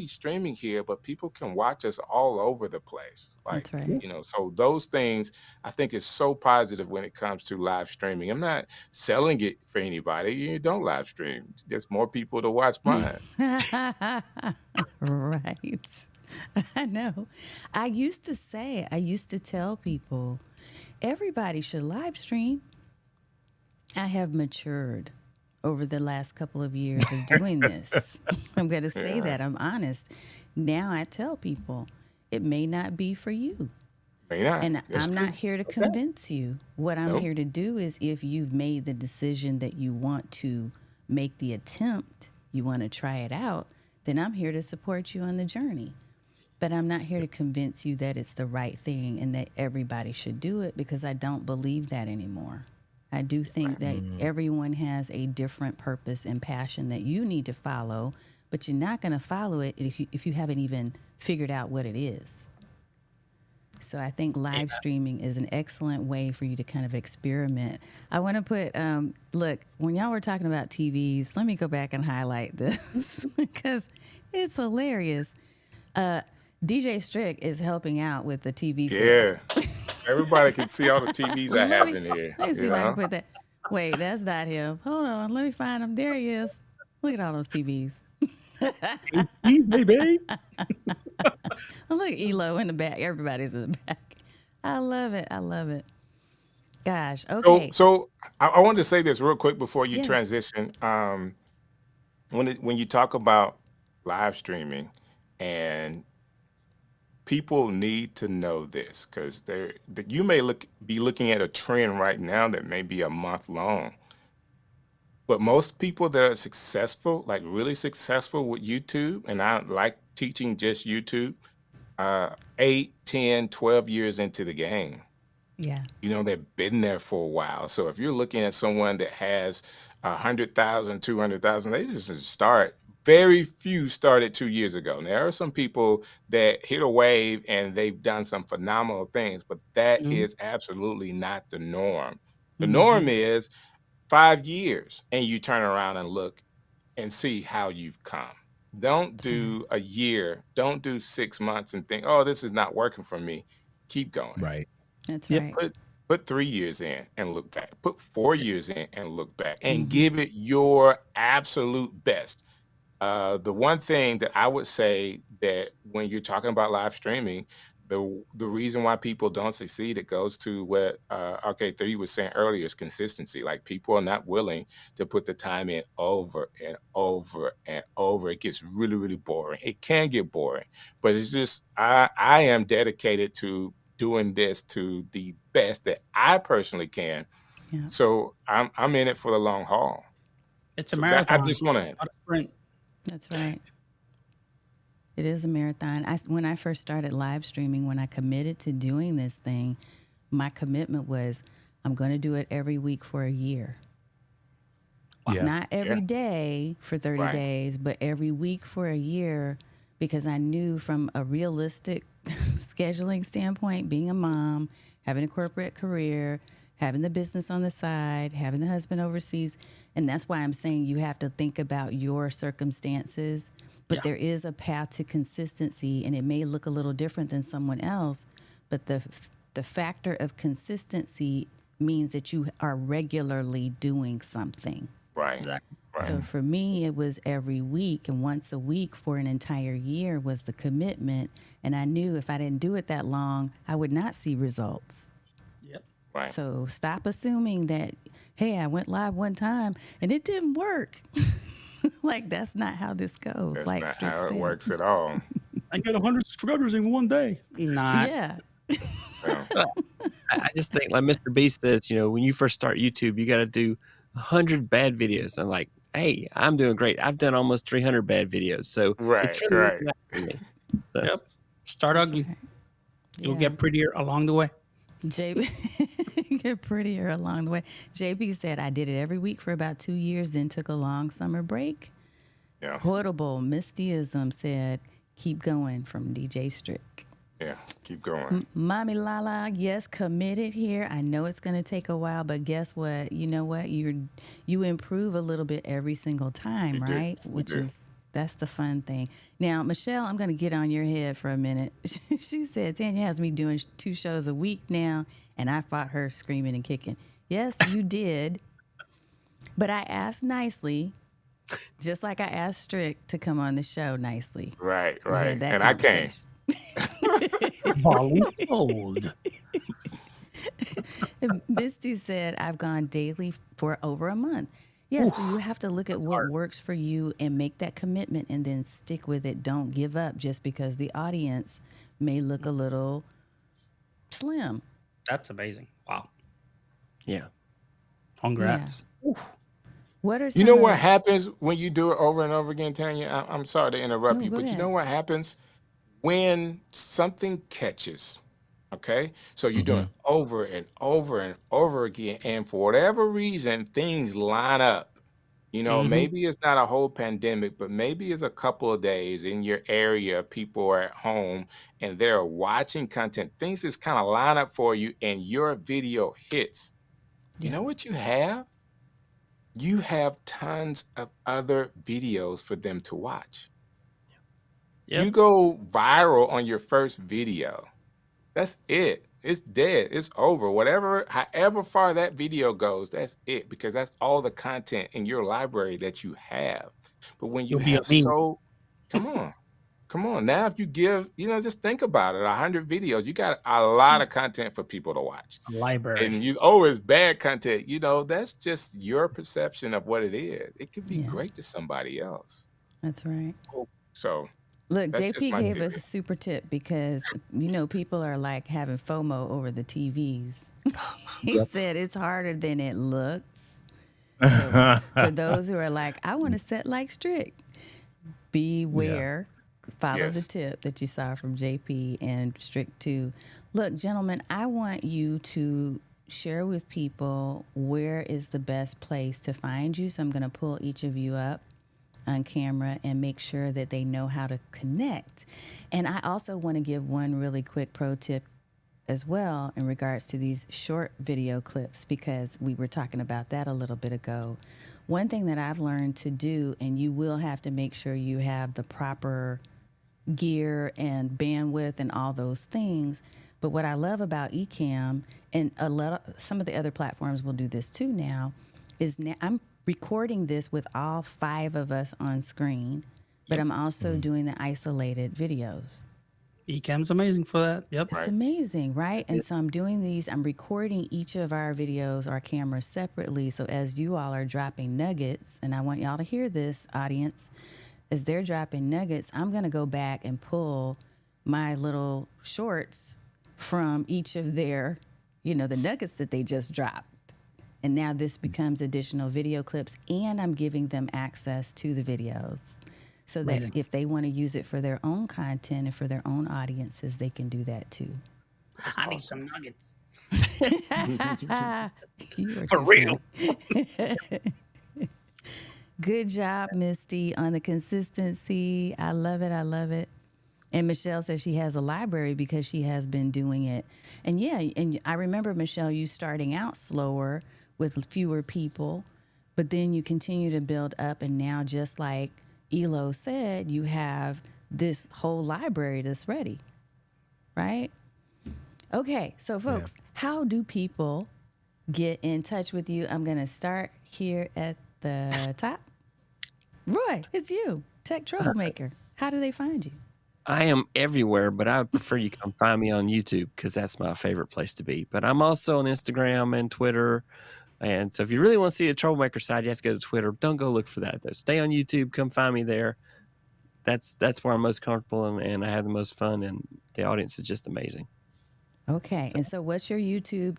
[SPEAKER 3] streaming here, but people can watch us all over the place. Like,
[SPEAKER 1] That's right.
[SPEAKER 3] so those things I think is so positive when it comes to live streaming. I'm not selling it for anybody. You don't live stream. There's more people to watch mine.
[SPEAKER 1] Right. I know. I used to tell people everybody should live stream. I have matured over the last couple of years of doing this. I'm going to say that. I'm honest. Now I tell people it may not be for you.
[SPEAKER 3] May not.
[SPEAKER 1] And
[SPEAKER 3] That's
[SPEAKER 1] I'm
[SPEAKER 3] true.
[SPEAKER 1] not here to convince you. What I'm
[SPEAKER 3] Nope.
[SPEAKER 1] here to do is if you've made the decision that you want to make the attempt, you want to try it out, then I'm here to support you on the journey. But I'm not here to convince you that it's the right thing and that everybody should do it, because I don't believe that anymore. I do think that everyone has a different purpose and passion that you need to follow, but you're not going to follow it if you haven't even figured out what it is. So I think live streaming is an excellent way for you to kind of experiment. I want to put, look, when y'all were talking about TVs, let me go back and highlight this because it's hilarious. DJ Strick is helping out with the TV
[SPEAKER 3] Yeah.
[SPEAKER 1] sets.
[SPEAKER 3] Everybody can see all the TVs I have in here.
[SPEAKER 1] Let me see if I can put that. Wait, that's not him. Hold on, let me find him. There he is. Look at all those TVs.
[SPEAKER 4] Baby.
[SPEAKER 1] Oh, look, Elo in the back. Everybody's in the back. I love it. I love it. Gosh. Okay.
[SPEAKER 3] So I wanted to say this real quick before you
[SPEAKER 1] Yes.
[SPEAKER 3] transition. When you talk about live streaming, and people need to know this, because you may be looking at a trend right now that may be a month long. But most people that are successful, like really successful with YouTube, and I like teaching just YouTube, 8, 10, 12 years into the game.
[SPEAKER 1] Yeah.
[SPEAKER 3] They've been there for a while. So if you're looking at someone that has 100,000, 200,000, they just start. Very few started 2 years ago. And there are some people that hit a wave and they've done some phenomenal things, but that is absolutely not the norm. The norm is 5 years and you turn around and look and see how you've come. Don't do a year, don't do 6 months and think, oh, this is not working for me. Keep going.
[SPEAKER 5] Right.
[SPEAKER 1] That's
[SPEAKER 4] Yep.
[SPEAKER 1] right.
[SPEAKER 3] Put 3 years in and look back. Put 4 years in and look back, and give it your absolute best. The one thing that I would say that when you're talking about live streaming, the reason why people don't succeed, it goes to what RK3 was saying earlier, is consistency. Like, people are not willing to put the time in over and over and over. It gets really, really boring. It can get boring, but it's just I am dedicated to doing this to the best that I personally can.
[SPEAKER 1] Yeah.
[SPEAKER 3] So I'm in it for the long haul.
[SPEAKER 4] It's a
[SPEAKER 3] So
[SPEAKER 4] marathon.
[SPEAKER 3] I just want to.
[SPEAKER 4] Not a sprint.
[SPEAKER 1] That's right. It is a marathon. When I first started live streaming, when I committed to doing this thing, my commitment was I'm going to do it every week for a year.
[SPEAKER 5] Yeah.
[SPEAKER 1] Not every day for 30
[SPEAKER 3] Right.
[SPEAKER 1] days, but every week for a year, because I knew from a realistic scheduling standpoint, being a mom, having a corporate career, having the business on the side, having the husband overseas. And that's why I'm saying you have to think about your circumstances. But there is a path to consistency, and it may look a little different than someone else. But the factor of consistency means that you are regularly doing something.
[SPEAKER 3] Right.
[SPEAKER 4] Exactly.
[SPEAKER 3] Right.
[SPEAKER 1] So for me, it was every week, and once a week for an entire year was the commitment. And I knew if I didn't do it that long, I would not see results.
[SPEAKER 4] Yep.
[SPEAKER 3] Right.
[SPEAKER 1] So stop assuming that, hey, I went live one time and it didn't work. Like, that's not how this goes.
[SPEAKER 3] That's
[SPEAKER 1] like
[SPEAKER 3] not
[SPEAKER 1] Strick
[SPEAKER 3] how it
[SPEAKER 1] said.
[SPEAKER 3] works at all.
[SPEAKER 4] I get 100 subscribers in one day. Not.
[SPEAKER 1] Yeah.
[SPEAKER 3] Yeah.
[SPEAKER 2] I just think, like Mr. B says, when you first start YouTube, you got to do 100 bad videos. I'm like, hey, I'm doing great. I've done almost 300 bad videos. So it's
[SPEAKER 3] Right,
[SPEAKER 2] really
[SPEAKER 3] right.
[SPEAKER 2] not for me. So
[SPEAKER 4] Yep. Start
[SPEAKER 1] That's
[SPEAKER 4] ugly.
[SPEAKER 1] right.
[SPEAKER 4] You'll
[SPEAKER 1] Yeah.
[SPEAKER 4] get prettier along the way.
[SPEAKER 1] JB, get prettier along the way. JB said, I did it every week for about 2 years, then took a long summer break.
[SPEAKER 3] Yeah,
[SPEAKER 1] Quotable Mistyism said, keep going from DJ Strick.
[SPEAKER 3] yeah. Keep going.
[SPEAKER 1] Mommy Lala, yes, committed here. I know it's going to take a while, but guess what? You know what? You improve a little bit every single time,
[SPEAKER 3] You do.
[SPEAKER 1] right?
[SPEAKER 3] You
[SPEAKER 1] Which
[SPEAKER 3] do.
[SPEAKER 1] is that's the fun thing. Now, Michelle, I'm going to get on your head for a minute. She said Tanya has me doing 2 shows a week now, and I fought her screaming and kicking. Yes, you did. But I asked nicely, just like I asked Strick to come on the show nicely.
[SPEAKER 3] Right,
[SPEAKER 1] We had
[SPEAKER 3] right.
[SPEAKER 1] that
[SPEAKER 3] And I came.
[SPEAKER 1] conversation.
[SPEAKER 4] Voluntold.
[SPEAKER 1] Misty said, I've gone daily for over a month. Yeah, so you have to look at what works for you and make that commitment and then stick with it. Don't give up just because the audience may look a little slim.
[SPEAKER 4] That's amazing. Wow.
[SPEAKER 2] yeah.
[SPEAKER 4] Congrats.
[SPEAKER 1] What are
[SPEAKER 3] You
[SPEAKER 1] some
[SPEAKER 3] know
[SPEAKER 1] of
[SPEAKER 3] what
[SPEAKER 1] the-
[SPEAKER 3] happens when you do it over and over again, Tanya? I'm sorry to interrupt
[SPEAKER 1] No,
[SPEAKER 3] you,
[SPEAKER 1] go
[SPEAKER 3] but you
[SPEAKER 1] ahead.
[SPEAKER 3] know what happens when something catches? Okay, so you're doing it over and over and over again, and for whatever reason, things line up. You know, maybe it's not a whole pandemic, but maybe it's a couple of days in your area. People are at home and they're watching content. Things just kind of line up for you, and your video hits. You know what you have? You have tons of other videos for them to watch.
[SPEAKER 4] Yep.
[SPEAKER 3] You go viral on your first video. That's it. It's dead. It's over. Whatever, however far that video goes, that's it, because that's all the content in your library that you have. But when you
[SPEAKER 4] You'll be a
[SPEAKER 3] have
[SPEAKER 4] meme.
[SPEAKER 3] come on. Now, if you give, just think about it. 100 videos, you got a lot of content for people to watch.
[SPEAKER 4] A library.
[SPEAKER 3] And it's bad content. That's just your perception of what it is. It could be
[SPEAKER 1] Yeah.
[SPEAKER 3] great to somebody else.
[SPEAKER 1] That's right.
[SPEAKER 3] So
[SPEAKER 1] Look,
[SPEAKER 3] that's just
[SPEAKER 1] JP
[SPEAKER 3] my
[SPEAKER 1] gave
[SPEAKER 3] theory.
[SPEAKER 1] us a super tip because, people are like having FOMO over the TVs. He said it's harder than it looks. So for those who are like, I want to set like Strick, beware. Follow the
[SPEAKER 3] Yes.
[SPEAKER 1] tip that you saw from JP and Strick too. Look, gentlemen, I want you to share with people where is the best place to find you. So I'm going to pull each of you up on camera and make sure that they know how to connect. And I also want to give one really quick pro tip as well in regards to these short video clips, because we were talking about that a little bit ago. One thing that I've learned to do, and you will have to make sure you have the proper gear and bandwidth and all those things. But what I love about Ecamm, and some of the other platforms will do this too now, is now I'm recording this with all 5 of us on screen, but I'm also doing the isolated videos.
[SPEAKER 4] Ecamm's amazing for that. Yep.
[SPEAKER 1] It's amazing, right? And so I'm recording each of our videos, our cameras separately. So as you all are dropping nuggets, and I want y'all to hear this, audience, as they're dropping nuggets, I'm going to go back and pull my little shorts from each of their, the nuggets that they just dropped. And now this becomes additional video clips, and I'm giving them access to the videos so that
[SPEAKER 4] Amazing.
[SPEAKER 1] if they want to use it for their own content and for their own audiences, they can do that too.
[SPEAKER 4] I need some nuggets.
[SPEAKER 1] You are
[SPEAKER 4] For
[SPEAKER 1] too
[SPEAKER 4] real.
[SPEAKER 1] funny. Good job, Misty, on the consistency. I love it. I love it. And Michelle says she has a library because she has been doing it. And and I remember, Michelle, you starting out slower with fewer people, but then you continue to build up. And now, just like Elo said, you have this whole library that's ready, right? Okay, so folks, how do people get in touch with you? I'm going to start here at the top. Roy, it's you, Tech Troublemaker. How do they find you?
[SPEAKER 2] I am everywhere, but I would prefer you come find me on YouTube because that's my favorite place to be. But I'm also on Instagram and Twitter. And so if you really want to see a troublemaker side, you have to go to Twitter. Don't go look for that, though. Stay on YouTube. Come find me there. That's where I'm most comfortable and I have the most fun, and the audience is just amazing.
[SPEAKER 1] Okay, and so what's your YouTube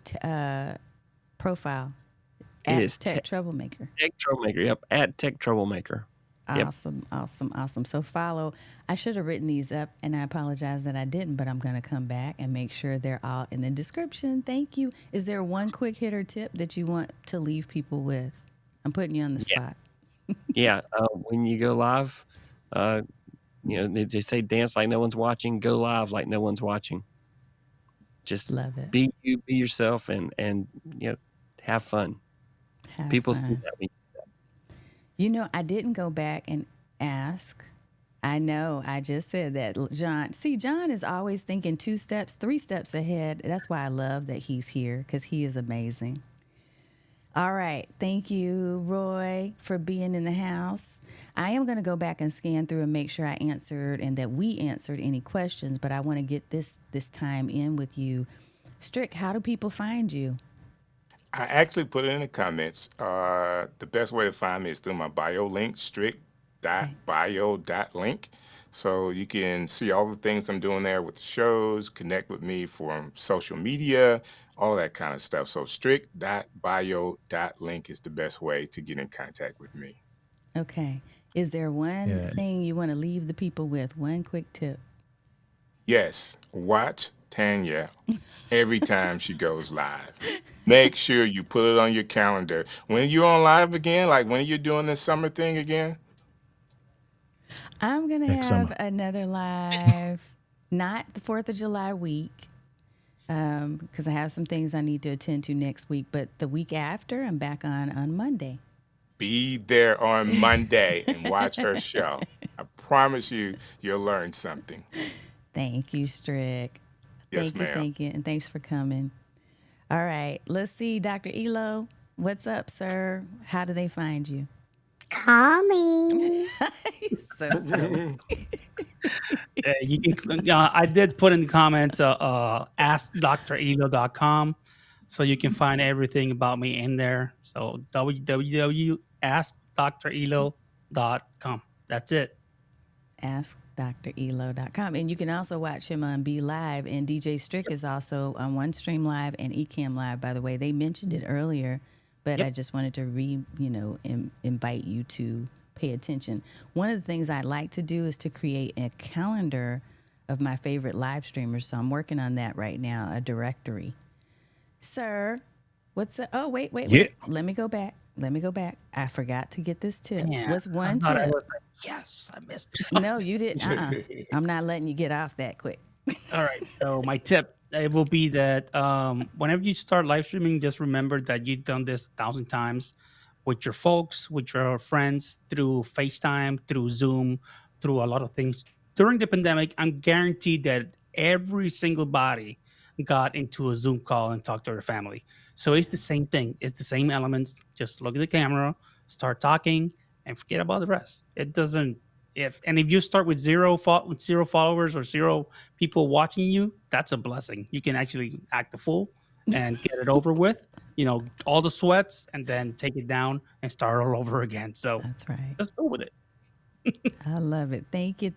[SPEAKER 1] profile?
[SPEAKER 2] It
[SPEAKER 1] At
[SPEAKER 2] is
[SPEAKER 1] Tech Troublemaker.
[SPEAKER 2] Tech Troublemaker. Yep, at Tech Troublemaker. Yep.
[SPEAKER 1] Awesome. So follow. I should have written these up, and I apologize that I didn't, but I'm going to come back and make sure they're all in the description. Thank you. Is there one quick hitter tip that you want to leave people with? I'm putting you on the spot.
[SPEAKER 2] Yeah. When you go live, they say dance like no one's watching, go live like no one's watching. Just
[SPEAKER 1] Love it.
[SPEAKER 2] be you, be yourself, and have fun. People see that.
[SPEAKER 1] I didn't go back and ask. I know I just said that. John is always thinking 2 steps, 3 steps ahead. That's why I love that he's here, because he is amazing. All right. Thank you, Roy, for being in the house. I am going to go back and scan through and make sure I answered and that we answered any questions, but I want to get this time in with you. Strick, how do people find you?
[SPEAKER 3] I actually put it in the comments. The best way to find me is through my bio link, strick.bio.link. So you can see all the things I'm doing there with the shows, connect with me for social media, all that kind of stuff. So strick.bio.link is the best way to get in contact with me.
[SPEAKER 1] Okay. Is there one thing you want to leave the people with? One quick tip?
[SPEAKER 3] Yes. Watch Tanya every time she goes live. Make sure you put it on your calendar. When are you on live again? Like, when are you doing this summer thing again?
[SPEAKER 1] I'm going to have another live, not the 4th of July week, because I have some things I need to attend to next week. But the week after, I'm back on Monday.
[SPEAKER 3] Be there on Monday and watch her show. I promise you'll learn something.
[SPEAKER 1] Thank you, Strick.
[SPEAKER 3] Yes, ma'am.
[SPEAKER 1] Thank you, and thanks for coming. All right, let's see, Dr. Elo, what's up, sir? How do they find you?
[SPEAKER 6] Call me.
[SPEAKER 1] So silly.
[SPEAKER 4] You can. I did put in the comments askdrelo.com, so you can find everything about me in there. So www.askdrelo.com. That's it.
[SPEAKER 1] AskDrElo.com. And you can also watch him on Be Live. And DJ Strick is also on OneStream Live and Ecamm Live, by the way. They mentioned it earlier, but I just wanted to invite you to pay attention. One of the things I like to do is to create a calendar of my favorite live streamers. So I'm working on that right now, a directory. Sir, what's the, oh, wait. Let me go back. I forgot to get this tip.
[SPEAKER 4] Yeah,
[SPEAKER 1] What's one
[SPEAKER 4] I
[SPEAKER 1] tip?
[SPEAKER 4] was like, yes, I missed it.
[SPEAKER 1] No, you didn't. I'm not letting you get off that quick.
[SPEAKER 4] All right. So my tip, it will be that whenever you start live streaming, just remember that you've done this 1,000 times with your folks, with your friends, through FaceTime, through Zoom, through a lot of things. During the pandemic, I'm guaranteed that every single body got into a Zoom call and talked to their family. So it's the same thing. It's the same elements. Just look at the camera, start talking, and forget about the rest. It doesn't. If you start with zero followers or 0 people watching you, that's a blessing. You can actually act a fool and get it over with. All the sweats, and then take it down and start all over again. So
[SPEAKER 1] That's right.
[SPEAKER 4] let's go with it.
[SPEAKER 1] I love it. Thank you.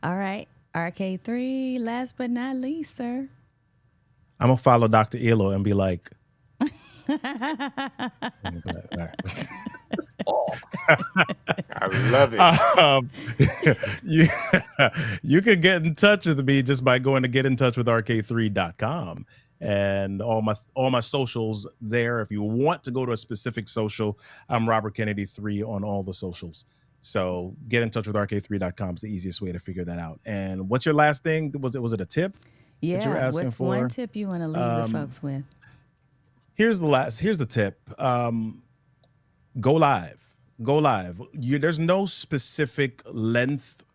[SPEAKER 1] All right. RK3, last but not least, sir.
[SPEAKER 5] I'm gonna follow Dr. Elo and be like,
[SPEAKER 3] I love it.
[SPEAKER 5] you can get in touch with me just by going to getintouchwithrk3.com and all my socials there. If you want to go to a specific social, I'm Robert Kennedy 3 on all the socials. So get in touch with rk3.com is the easiest way to figure that out. And what's your last thing? Was it a tip?
[SPEAKER 1] Yeah.
[SPEAKER 5] That you were asking
[SPEAKER 1] What's
[SPEAKER 5] for?
[SPEAKER 1] one tip you want to leave the folks with?
[SPEAKER 5] Here's the tip. Go live. There's no specific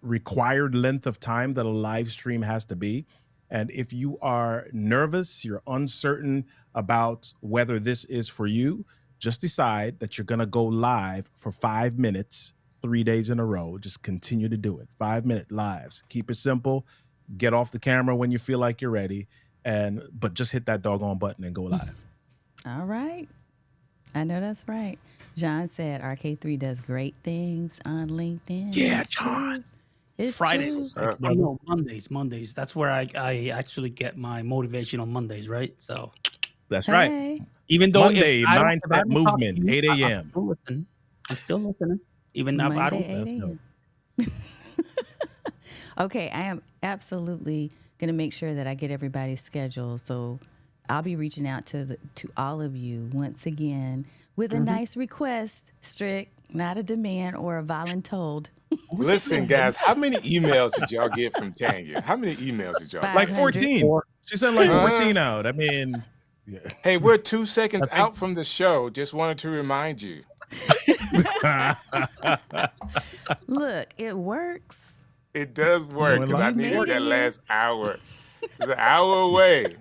[SPEAKER 5] required length of time that a live stream has to be. And if you are nervous, you're uncertain about whether this is for you, just decide that you're going to go live for 5 minutes, 3 days in a row. Just continue to do it. 5-minute lives. Keep it simple. Get off the camera when you feel like you're ready. But just hit that doggone button and go live.
[SPEAKER 1] All right. I know that's right. John said RK3 does great things on LinkedIn.
[SPEAKER 5] Yeah,
[SPEAKER 1] It's
[SPEAKER 5] John.
[SPEAKER 1] true. It's
[SPEAKER 4] Fridays.
[SPEAKER 1] true.
[SPEAKER 4] Mondays. That's where I actually get my motivation on Mondays, right? So
[SPEAKER 5] That's right.
[SPEAKER 1] Hey.
[SPEAKER 4] Even though
[SPEAKER 5] Monday,
[SPEAKER 4] if
[SPEAKER 5] mindset
[SPEAKER 4] I don't talk to
[SPEAKER 5] movement,
[SPEAKER 4] you,
[SPEAKER 5] 8
[SPEAKER 4] I'm
[SPEAKER 5] a.m.
[SPEAKER 4] still listening. I'm still listening. Even if I
[SPEAKER 1] Monday,
[SPEAKER 4] don't.
[SPEAKER 1] 8
[SPEAKER 5] Let's go.
[SPEAKER 1] a.m. Okay, I am absolutely going to make sure that I get everybody's schedule. So I'll be reaching out to all of you once again with a nice request, Strick, not a demand or a voluntold.
[SPEAKER 3] Listen, guys, how many emails did y'all get from Tanya? How many emails did y'all
[SPEAKER 5] Like
[SPEAKER 3] get?
[SPEAKER 1] 500.
[SPEAKER 5] 14. She sent like
[SPEAKER 3] Uh,
[SPEAKER 5] 14 out. I mean, yeah.
[SPEAKER 3] Hey, we're 2 seconds
[SPEAKER 4] I think-
[SPEAKER 3] out from the show. Just wanted to remind you.
[SPEAKER 1] Look, it works.
[SPEAKER 3] It does work
[SPEAKER 5] Going
[SPEAKER 3] because I
[SPEAKER 5] live.
[SPEAKER 1] You made
[SPEAKER 3] needed
[SPEAKER 1] it
[SPEAKER 3] that
[SPEAKER 1] here.
[SPEAKER 3] last hour. It's an hour away.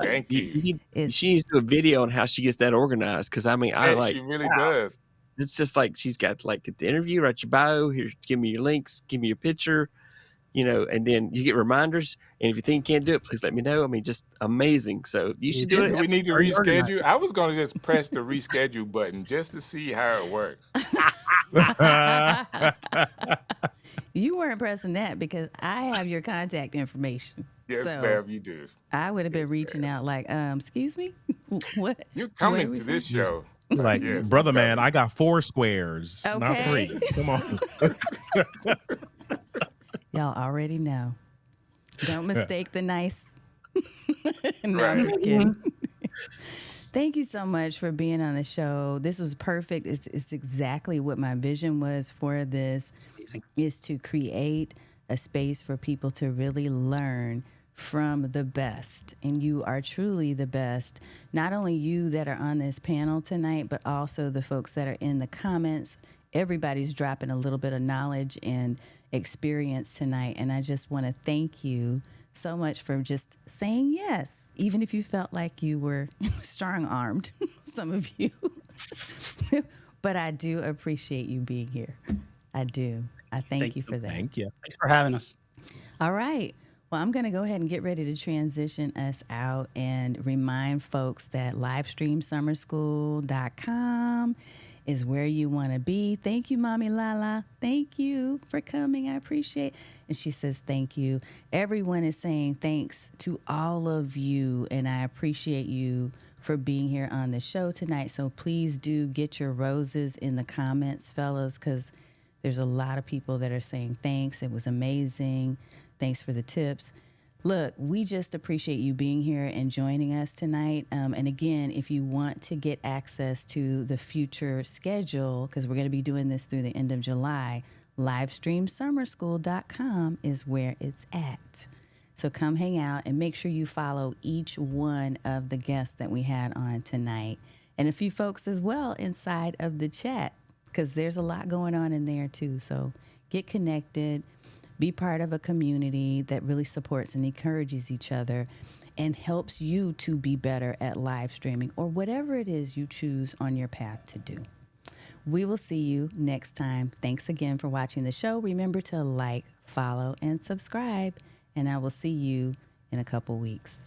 [SPEAKER 3] Thank
[SPEAKER 2] You,
[SPEAKER 3] you.
[SPEAKER 2] you need,
[SPEAKER 1] It's
[SPEAKER 2] she needs to do a video on how she gets that organized. Because I mean, I
[SPEAKER 3] And
[SPEAKER 2] like
[SPEAKER 3] she really does.
[SPEAKER 2] it's just like she's got like the interview, write your bio, here, give me your links, give me your picture, and then you get reminders. And if you think you can't do it, please let me know. I mean, just amazing. So you should do it.
[SPEAKER 3] Do we need to
[SPEAKER 4] Very organized.
[SPEAKER 3] reschedule? I was going to just press the reschedule button just to see how it works.
[SPEAKER 1] you weren't pressing that because I have your contact information.
[SPEAKER 3] Yes,
[SPEAKER 1] So
[SPEAKER 3] ma'am, you do.
[SPEAKER 1] I would have been
[SPEAKER 3] Yes,
[SPEAKER 1] reaching out like, excuse me, what?
[SPEAKER 3] You're
[SPEAKER 1] What
[SPEAKER 3] coming
[SPEAKER 1] are we
[SPEAKER 3] to this
[SPEAKER 1] saying?
[SPEAKER 3] show.
[SPEAKER 5] Like,
[SPEAKER 3] Yes,
[SPEAKER 5] brother
[SPEAKER 3] I'm
[SPEAKER 5] man,
[SPEAKER 3] coming.
[SPEAKER 5] I got 4 squares, not
[SPEAKER 1] Okay.
[SPEAKER 5] 3. Come on.
[SPEAKER 1] Y'all already know. Don't mistake the nice. No, I'm
[SPEAKER 3] Right.
[SPEAKER 1] just kidding. Thank you so much for being on the show. This was perfect. It's exactly what my vision was for this,
[SPEAKER 4] Amazing.
[SPEAKER 1] is to create a space for people to really learn from the best. And you are truly the best. Not only you that are on this panel tonight, but also the folks that are in the comments. Everybody's dropping a little bit of knowledge and experience tonight. And I just want to thank you so much for just saying yes, even if you felt like you were strong-armed, some of you. But I do appreciate you being here. I do. I thank you for that.
[SPEAKER 5] Thank you.
[SPEAKER 4] Thanks for having us.
[SPEAKER 1] All right. Well, I'm going to go ahead and get ready to transition us out and remind folks that livestreamsummerschool.com is where you want to be. Thank you, Mommy Lala. Thank you for coming. I appreciate. And she says, thank you. Everyone is saying thanks to all of you. And I appreciate you for being here on the show tonight. So please do get your roses in the comments, fellas, because there's a lot of people that are saying thanks. It was amazing. Thanks for the tips. Look, we just appreciate you being here and joining us tonight. And again, if you want to get access to the future schedule, because we're going to be doing this through the end of July, livestreamsummerschool.com is where it's at. So come hang out and make sure you follow each one of the guests that we had on tonight. And a few folks as well inside of the chat, because there's a lot going on in there too. So get connected. Be part of a community that really supports and encourages each other and helps you to be better at live streaming or whatever it is you choose on your path to do. We will see you next time. Thanks again for watching the show. Remember to like, follow, and subscribe, and I will see you in a couple weeks.